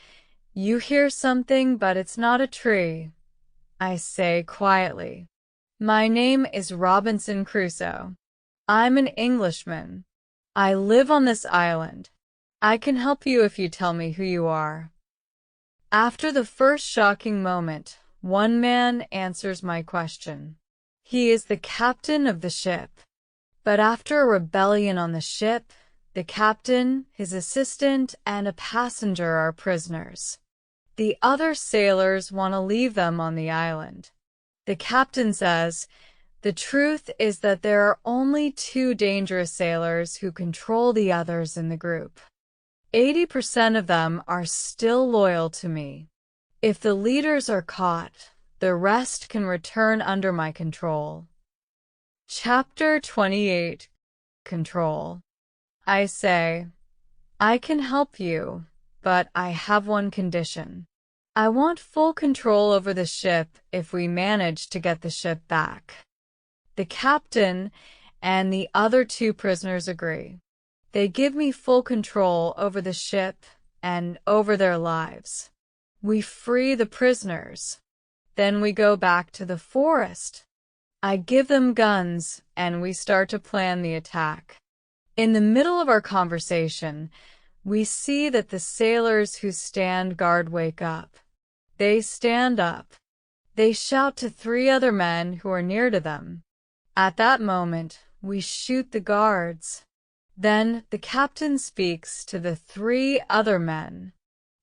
you hear something, but it's not a tree," I say quietly. "My name is Robinson Crusoe. I'm an Englishman. I live on this island. I can help you if you tell me who you are." After the first shocking moment, one man answers my question. He is the captain of the ship. But after a rebellion on the ship, the captain, his assistant, and a passenger are prisoners. The other sailors want to leave them on the island. The captain says, "The truth is that there are only 2 dangerous sailors who control the others in the group. 80% of them are still loyal to me. If the leaders are caught, the rest can return under my control." Chapter 28. Control. I say, "I can help you, but I have one condition. I want full control over the ship if we manage to get the ship back." The captain and the other 2 prisoners agree. They give me full control over the ship and over their lives. We free the prisoners. Then we go back to the forest. I give them guns, and we start to plan the attack. In the middle of our conversation, we see that the sailors who stand guard wake up. They stand up. They shout to 3 other men who are near to them. At that moment, we shoot the guards. Then the captain speaks to the 3 other men.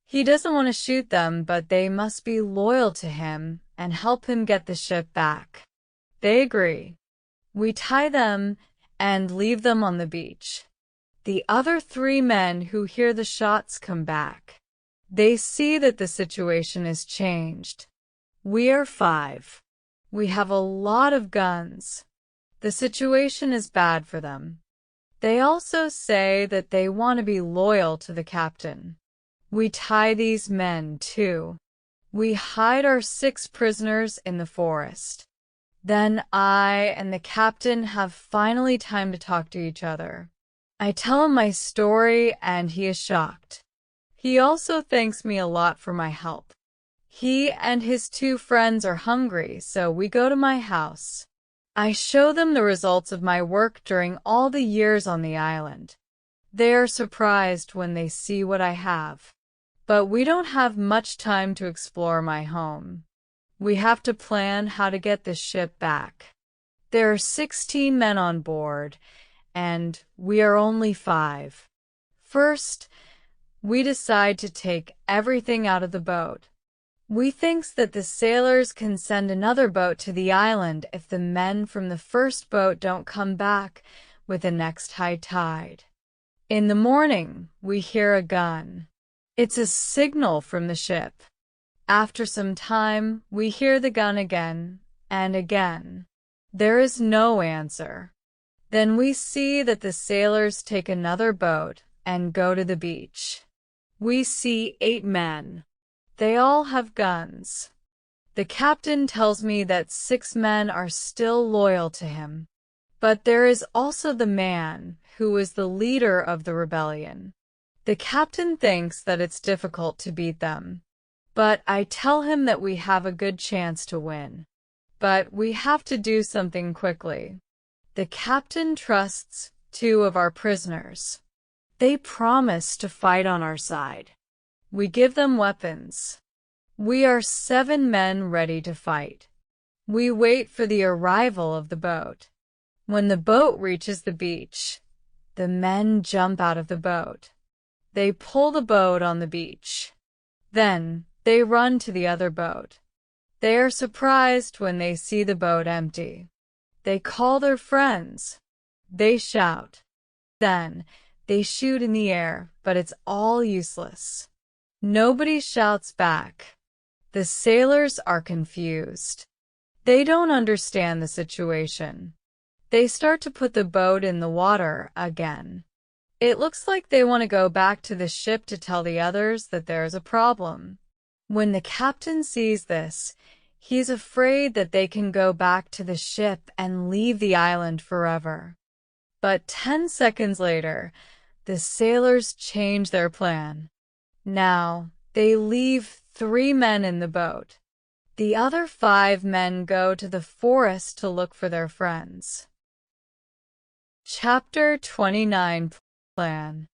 He doesn't want to shoot them, but they must be loyal to him and help him get the ship back. They agree. We tie them and leave them on the beach. The other 3 men who hear the shots come back. They see that the situation is changed. We are 5. We have a lot of guns. The situation is bad for them. They also say that they want to be loyal to the captain. We tie these men too. We hide our 6 prisoners in the forest. Then I and the captain have finally time to talk to each other. I tell him my story and he is shocked. He also thanks me a lot for my help. He and his 2 friends are hungry, so we go to my house. I show them the results of my work during all the years on the island. They are surprised when they see what I have. But we don't have much time to explore my home. We have to plan how to get the ship back. There are 16 men on board, and we are only 5. First, we decide to take everything out of the boat. We think that the sailors can send another boat to the island if the men from the first boat don't come back with the next high tide. In the morning, we hear a gun. It's a signal from the ship. After some time, we hear the gun again and again. There is no answer. Then we see that the sailors take another boat and go to the beach. We see 8 men. They all have guns. The captain tells me that 6 men are still loyal to him. But there is also the man who is the leader of the rebellion. The captain thinks that it's difficult to beat them. But I tell him that we have a good chance to win. But we have to do something quickly. The captain trusts 2 of our prisoners. They promise to fight on our side. We give them weapons. We are 7 men ready to fight. We wait for the arrival of the boat. When the boat reaches the beach, the men jump out of the boat. They pull the boat on the beach. Then they run to the other boat. They are surprised when they see the boat empty. They call their friends. They shout. Then they shoot in the air, but it's all useless. Nobody shouts back. The sailors are confused. They don't understand the situation. They start to put the boat in the water again. It looks like they want to go back to the ship to tell the others that there's a problem. When the captain sees this, he's afraid that they can go back to the ship and leave the island forever. But 10 seconds later, the sailors change their plan. Now, they leave 3 men in the boat. The other 5 men go to the forest to look for their friends. Chapter 29 Plan.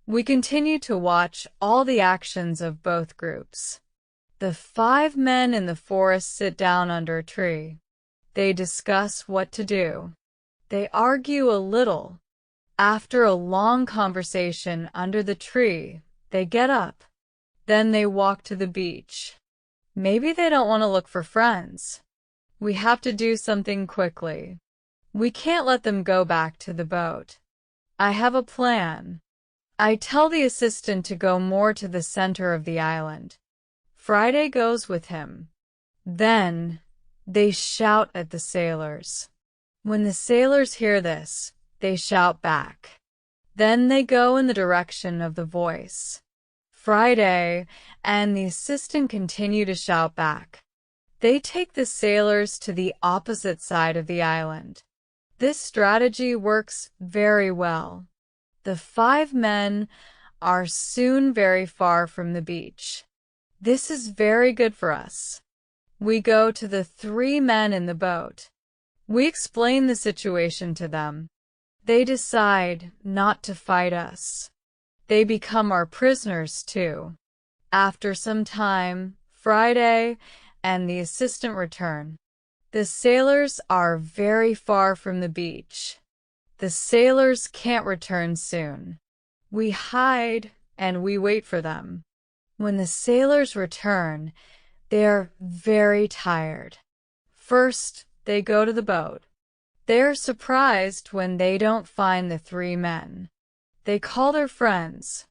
We continue to watch all the actions of both groups. The 5 men in the forest sit down under a tree. They discuss what to do. They argue a little. After a long conversation under the tree, they get up. Then they walk to the beach. Maybe they don't want to look for friends. We have to do something quickly. We can't let them go back to the boat. I have a plan. I tell the assistant to go more to the center of the island. Friday goes with him. Then they shout at the sailors. When the sailors hear this, they shout back. Then they go in the direction of the voice. Friday and the assistant continue to shout back. They take the sailors to the opposite side of the island. This strategy works very well. The 5 men are soon very far from the beach. This is very good for us. We go to the 3 men in the boat. We explain the situation to them. They decide not to fight us. They become our prisoners too. After some time, Friday and the assistant return. The sailors are very far from the beach. The sailors can't return soon. We hide and we wait for them. When the sailors return, they're very tired. First, they go to the boat. They're surprised when they don't find the 3 men. They call their friends,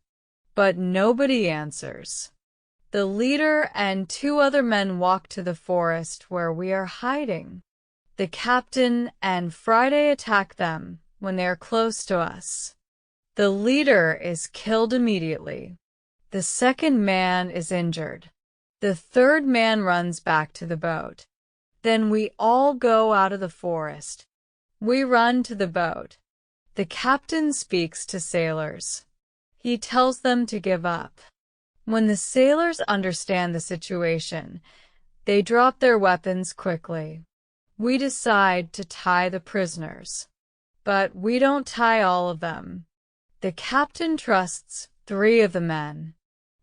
but nobody answers. The leader and 2 other men walk to the forest where we are hiding. The captain and Friday attack them when they are close to us. The leader is killed immediately. The 2nd man is injured. The 3rd man runs back to the boat. Then we all go out of the forest. We run to the boat. The captain speaks to sailors. He tells them to give up. When the sailors understand the situation, they drop their weapons quickly. We decide to tie the prisoners. But we don't tie all of them. The captain trusts 3 of the men.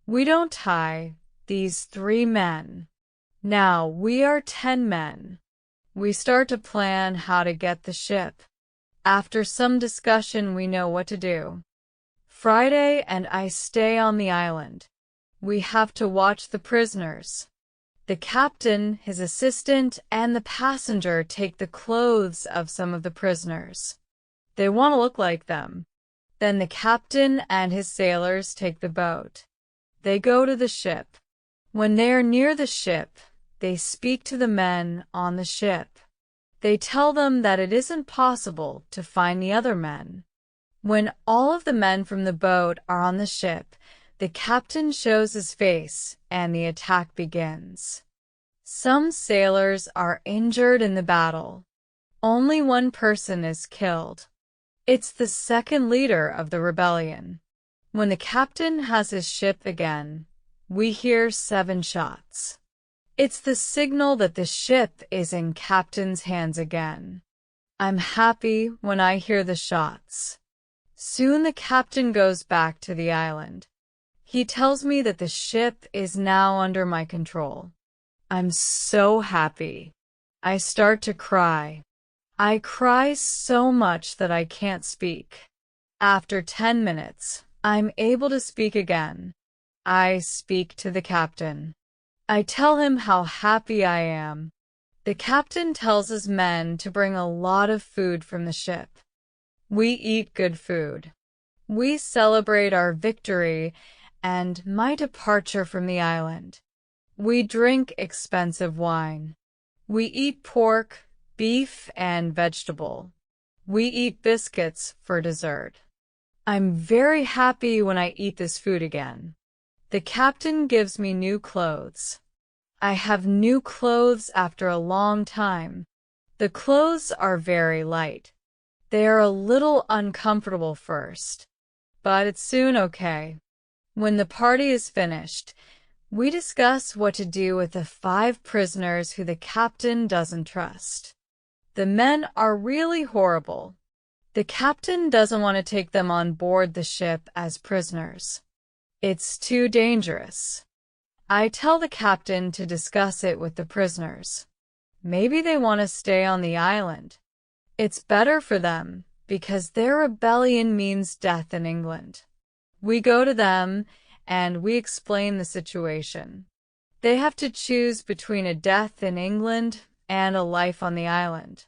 We don't tie these 3 men. Now we are 10 men. We start to plan how to get the ship. After some discussion, we know what to do. Friday and I stay on the island. We have to watch the prisoners. The captain, his assistant, and the passenger take the clothes of some of the prisoners. They want to look like them. Then the captain and his sailors take the boat. They go to the ship. When they are near the ship, they speak to the men on the ship. They tell them that it isn't possible to find the other men. When all of the men from the boat are on the ship, the captain shows his face and the attack begins. Some sailors are injured in the battle. Only 1 person is killed. It's the 2nd leader of the rebellion. When the captain has his ship again, we hear 7 shots. It's the signal that the ship is in captain's hands again. I'm happy when I hear the shots. Soon the captain goes back to the island. He tells me that the ship is now under my control. I'm so happy. I start to cry. I cry so much that I can't speak. After 10 minutes, I'm able to speak again. I speak to the captain. I tell him how happy I am. The captain tells his men to bring a lot of food from the ship. We eat good food. We celebrate our victory and my departure from the island. We drink expensive wine. We eat pork, beef, and vegetable. We eat biscuits for dessert. I'm very happy when I eat this food again. The captain gives me new clothes. I have new clothes after a long time. The clothes are very light. They are a little uncomfortable first, but it's soon okay. When the party is finished, we discuss what to do with the 5 prisoners who the captain doesn't trust. The men are really horrible. The captain doesn't want to take them on board the ship as prisoners. It's too dangerous. I tell the captain to discuss it with the prisoners. Maybe they want to stay on the island. It's better for them because their rebellion means death in England. We go to them and we explain the situation. They have to choose between a death in England and a life on the island.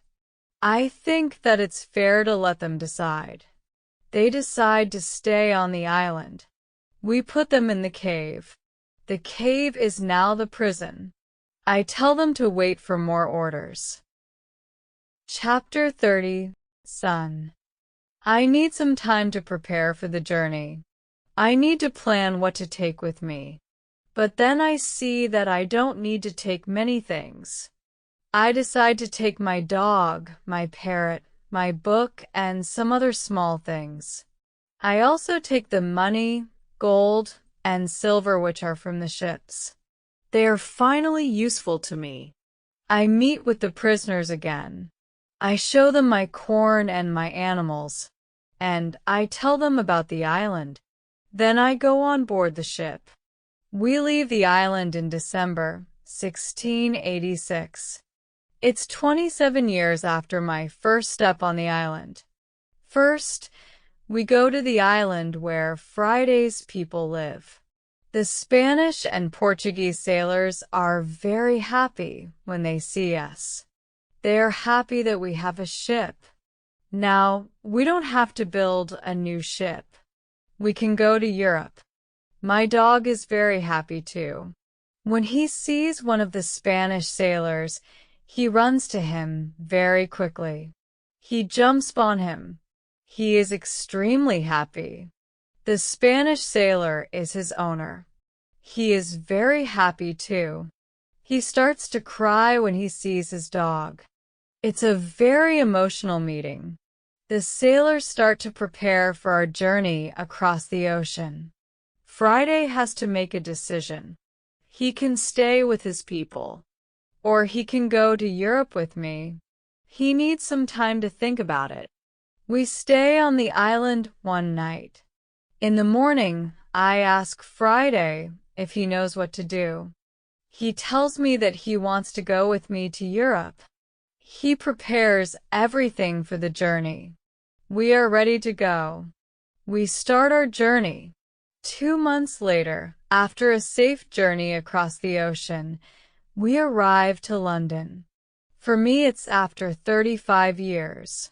I think that it's fair to let them decide. They decide to stay on the island. We put them in the cave. The cave is now the prison. I tell them to wait for more orders. Chapter 30. Son. I need some time to prepare for the journey. I need to plan what to take with me. But then I see that I don't need to take many things. I decide to take my dog, my parrot, my book, and some other small things. I also take the money, gold, and silver which are from the ships. They are finally useful to me. I meet with the prisoners again. I show them my corn and my animals, and I tell them about the island. Then I go on board the ship. We leave the island in December 1686. It's 27 years after my first step on the island. First, we go to the island where Friday's people live. The Spanish and Portuguese sailors are very happy when they see us. They are happy that we have a ship. Now, we don't have to build a new ship. We can go to Europe. My dog is very happy too. When he sees one of the Spanish sailors, he runs to him very quickly. He jumps on him. He is extremely happy. The Spanish sailor is his owner. He is very happy too. He starts to cry when he sees his dog. It's a very emotional meeting. The sailors start to prepare for our journey across the ocean. Friday has to make a decision. He can stay with his people, or he can go to Europe with me. He needs some time to think about it. We stay on the island one night. In the morning, I ask Friday if he knows what to do. He tells me that he wants to go with me to Europe. He prepares everything for the journey. We are ready to go. We start our journey. 2 months later, after a safe journey across the ocean, we arrive to London. For me, it's after 35 years.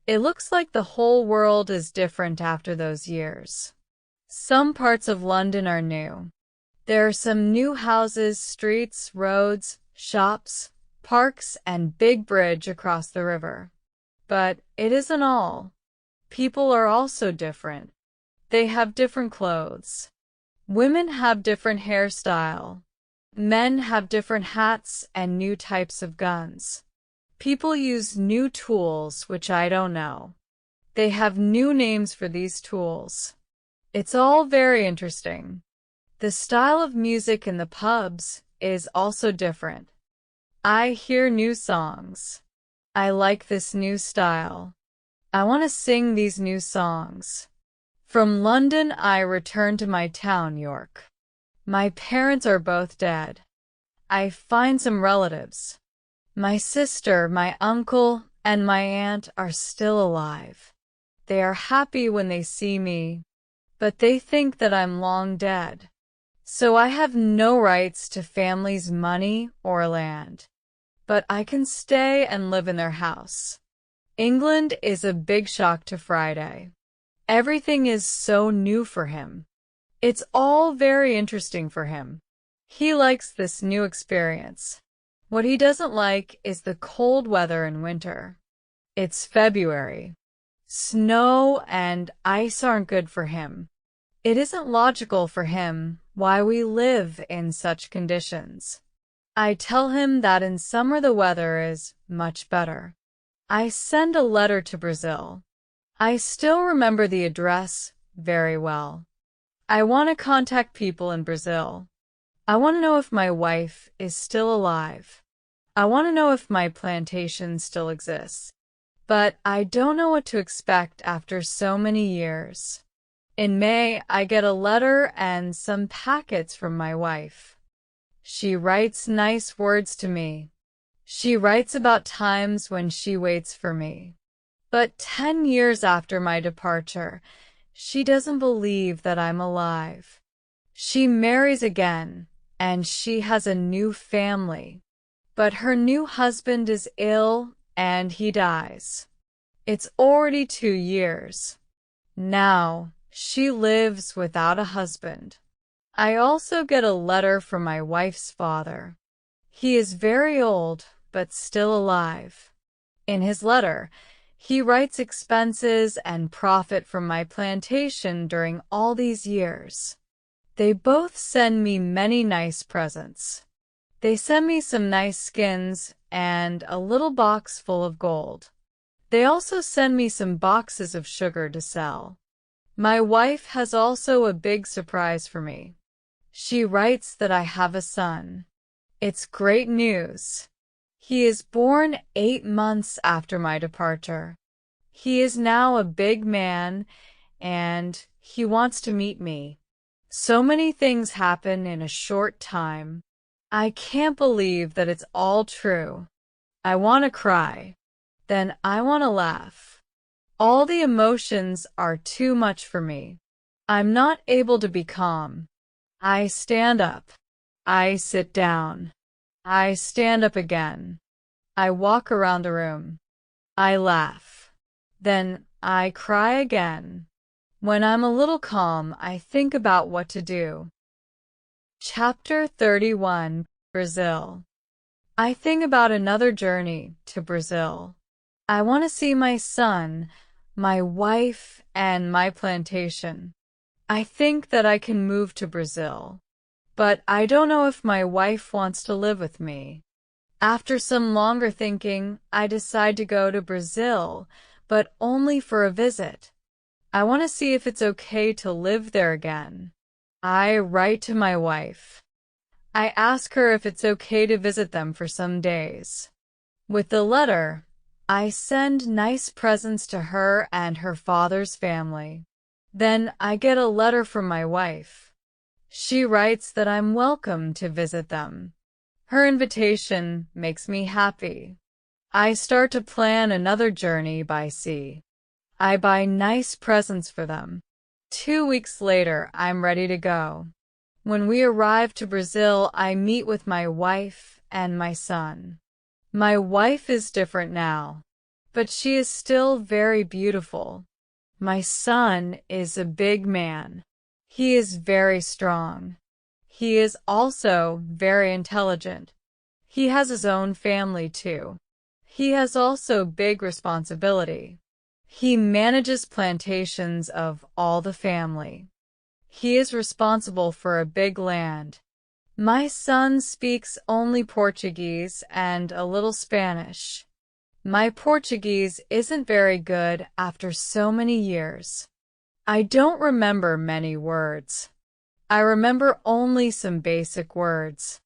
It looks like the whole world is different after those years. Some parts of London are new. There are some new houses, streets, roads, shops, parks, and big bridge across the river. But it isn't all. People are also different. They have different clothes. Women have different hairstyle. Men have different hats and new types of guns. People use new tools, which I don't know. They have new names for these tools. It's all very interesting. The style of music in the pubs is also different. I hear new songs. I like this new style. I want to sing these new songs. From London, I return to my town, York. My parents are both dead. I find some relatives. My sister, my uncle, and my aunt are still alive. They are happy when they see me, but they think that I'm long dead. So I have no rights to family's money or land. But I can stay and live in their house. England is a big shock to Friday. Everything is so new for him. It's all very interesting for him. He likes this new experience. What he doesn't like is the cold weather in winter. It's February. Snow and ice aren't good for him. It isn't logical for him why we live in such conditions. I tell him that in summer the weather is much better. I send a letter to Brazil. I still remember the address very well. I want to contact people in Brazil. I want to know if my wife is still alive. I want to know if my plantation still exists. But I don't know what to expect after so many years. In May, I get a letter and some packets from my wife. She writes nice words to me. She writes about times when she waits for me. But 10 years after my departure, she doesn't believe that I'm alive. She marries again, and she has a new family. But her new husband is ill, and he dies. It's already 2 years. Now, she lives without a husband. I also get a letter from my wife's father. He is very old, but still alive. In his letter, he writes expenses and profit from my plantation during all these years. They both send me many nice presents. They send me some nice skins and a little box full of gold. They also send me some boxes of sugar to sell. My wife has also a big surprise for me. She writes that I have a son. It's great news. He is born 8 months after my departure. He is now a big man, and he wants to meet me. So many things happen in a short time. I can't believe that it's all true. I want to cry. Then I want to laugh. All the emotions are too much for me. I'm not able to be calm. I stand up. I sit down. I stand up again. I walk around the room. I laugh. Then I cry again. When I'm a little calm, I think about what to do. Chapter 31, Brazil. I think about another journey to Brazil. I want to see my son, my wife, and my plantation. I think that I can move to Brazil, but I don't know if my wife wants to live with me. After some longer thinking, I decide to go to Brazil, but only for a visit. I want to see if it's okay to live there again. I write to my wife. I ask her if it's okay to visit them for some days. With the letter, I send nice presents to her and her father's family. Then I get a letter from my wife. She writes that I'm welcome to visit them. Her invitation makes me happy. I start to plan another journey by sea. I buy nice presents for them. 2 weeks later, I'm ready to go. When we arrive to Brazil, I meet with my wife and my son. My wife is different now, but she is still very beautiful. My son is a big man. He is very strong. He is also very intelligent. He has his own family too. He has also big responsibility. He manages plantations of all the family. He is responsible for a big land. My son speaks only Portuguese and a little Spanish. My Portuguese isn't very good after so many years. I don't remember many words. I remember only some basic words.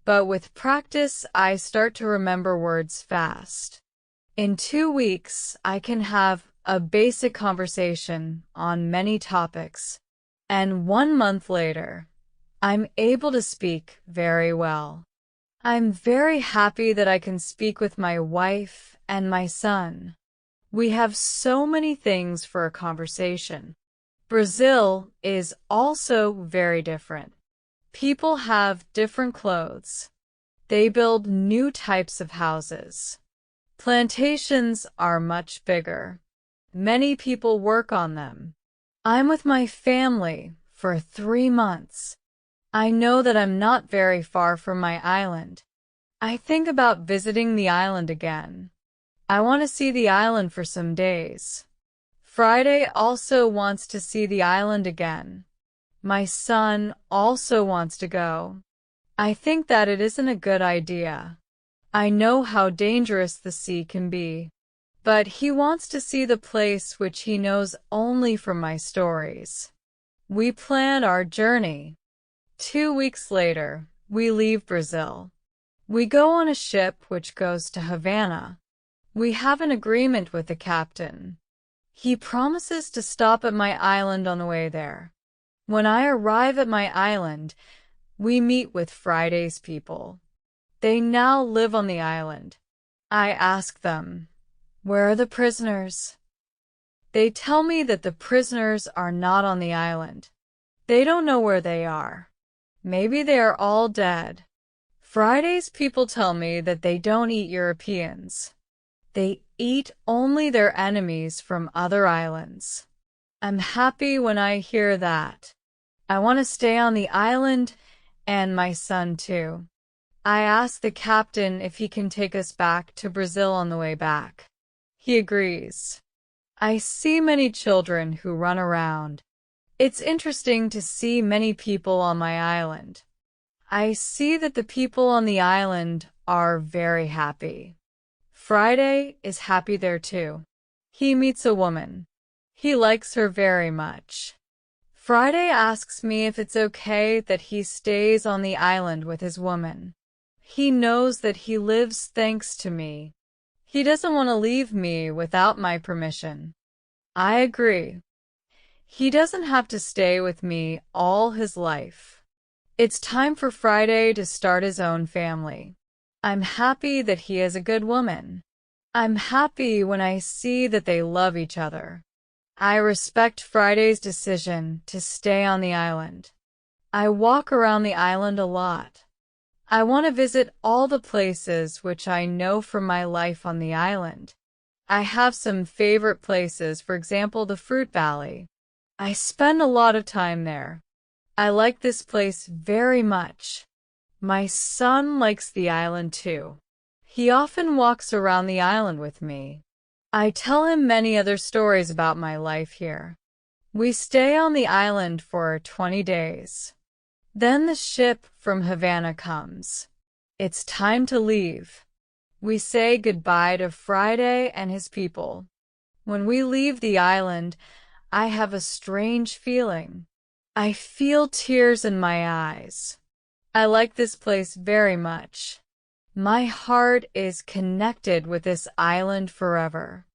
But with practice, I start to remember words fast. In 2 weeks, I can have a basic conversation on many topics. And 1 month later, I'm able to speak very well. I'm very happy that I can speak with my wife and my son. We have so many things for a conversation. Brazil is also very different. People have different clothes. They build new types of houses. Plantations are much bigger. Many people work on them. I'm with my family for 3 months. I know that I'm not very far from my island. I think about visiting the island again. I want to see the island for some days. Friday also wants to see the island again. My son also wants to go. I think that it isn't a good idea. I know how dangerous the sea can be. But he wants to see the place which he knows only from my stories. We plan our journey. 2 weeks later, we leave Brazil. We go on a ship which goes to Havana. We have an agreement with the captain. He promises to stop at my island on the way there. When I arrive at my island, we meet with Friday's people. They now live on the island. I ask them, "Where are the prisoners?" They tell me that the prisoners are not on the island. They don't know where they are. Maybe they are all dead. Friday's people tell me that they don't eat Europeans. They eat only their enemies from other islands. I'm happy when I hear that. I want to stay on the island and my son too. I ask the captain if he can take us back to Brazil on the way back. He agrees. I see many children who run around. It's interesting to see many people on my island. I see that the people on the island are very happy. Friday is happy there too. He meets a woman. He likes her very much. Friday asks me if it's okay that he stays on the island with his woman. He knows that he lives thanks to me. He doesn't want to leave me without my permission. I agree. He doesn't have to stay with me all his life. It's time for Friday to start his own family. I'm happy that he has a good woman. I'm happy when I see that they love each other. I respect Friday's decision to stay on the island. I walk around the island a lot. I want to visit all the places which I know from my life on the island. I have some favorite places, for example, the Fruit Valley. I spend a lot of time there. I like this place very much. My son likes the island too. He often walks around the island with me. I tell him many other stories about my life here. We stay on the island for 20 days. Then the ship from Havana comes. It's time to leave. We say goodbye to Friday and his people. When we leave the island, I have a strange feeling. I feel tears in my eyes. I like this place very much. My heart is connected with this island forever.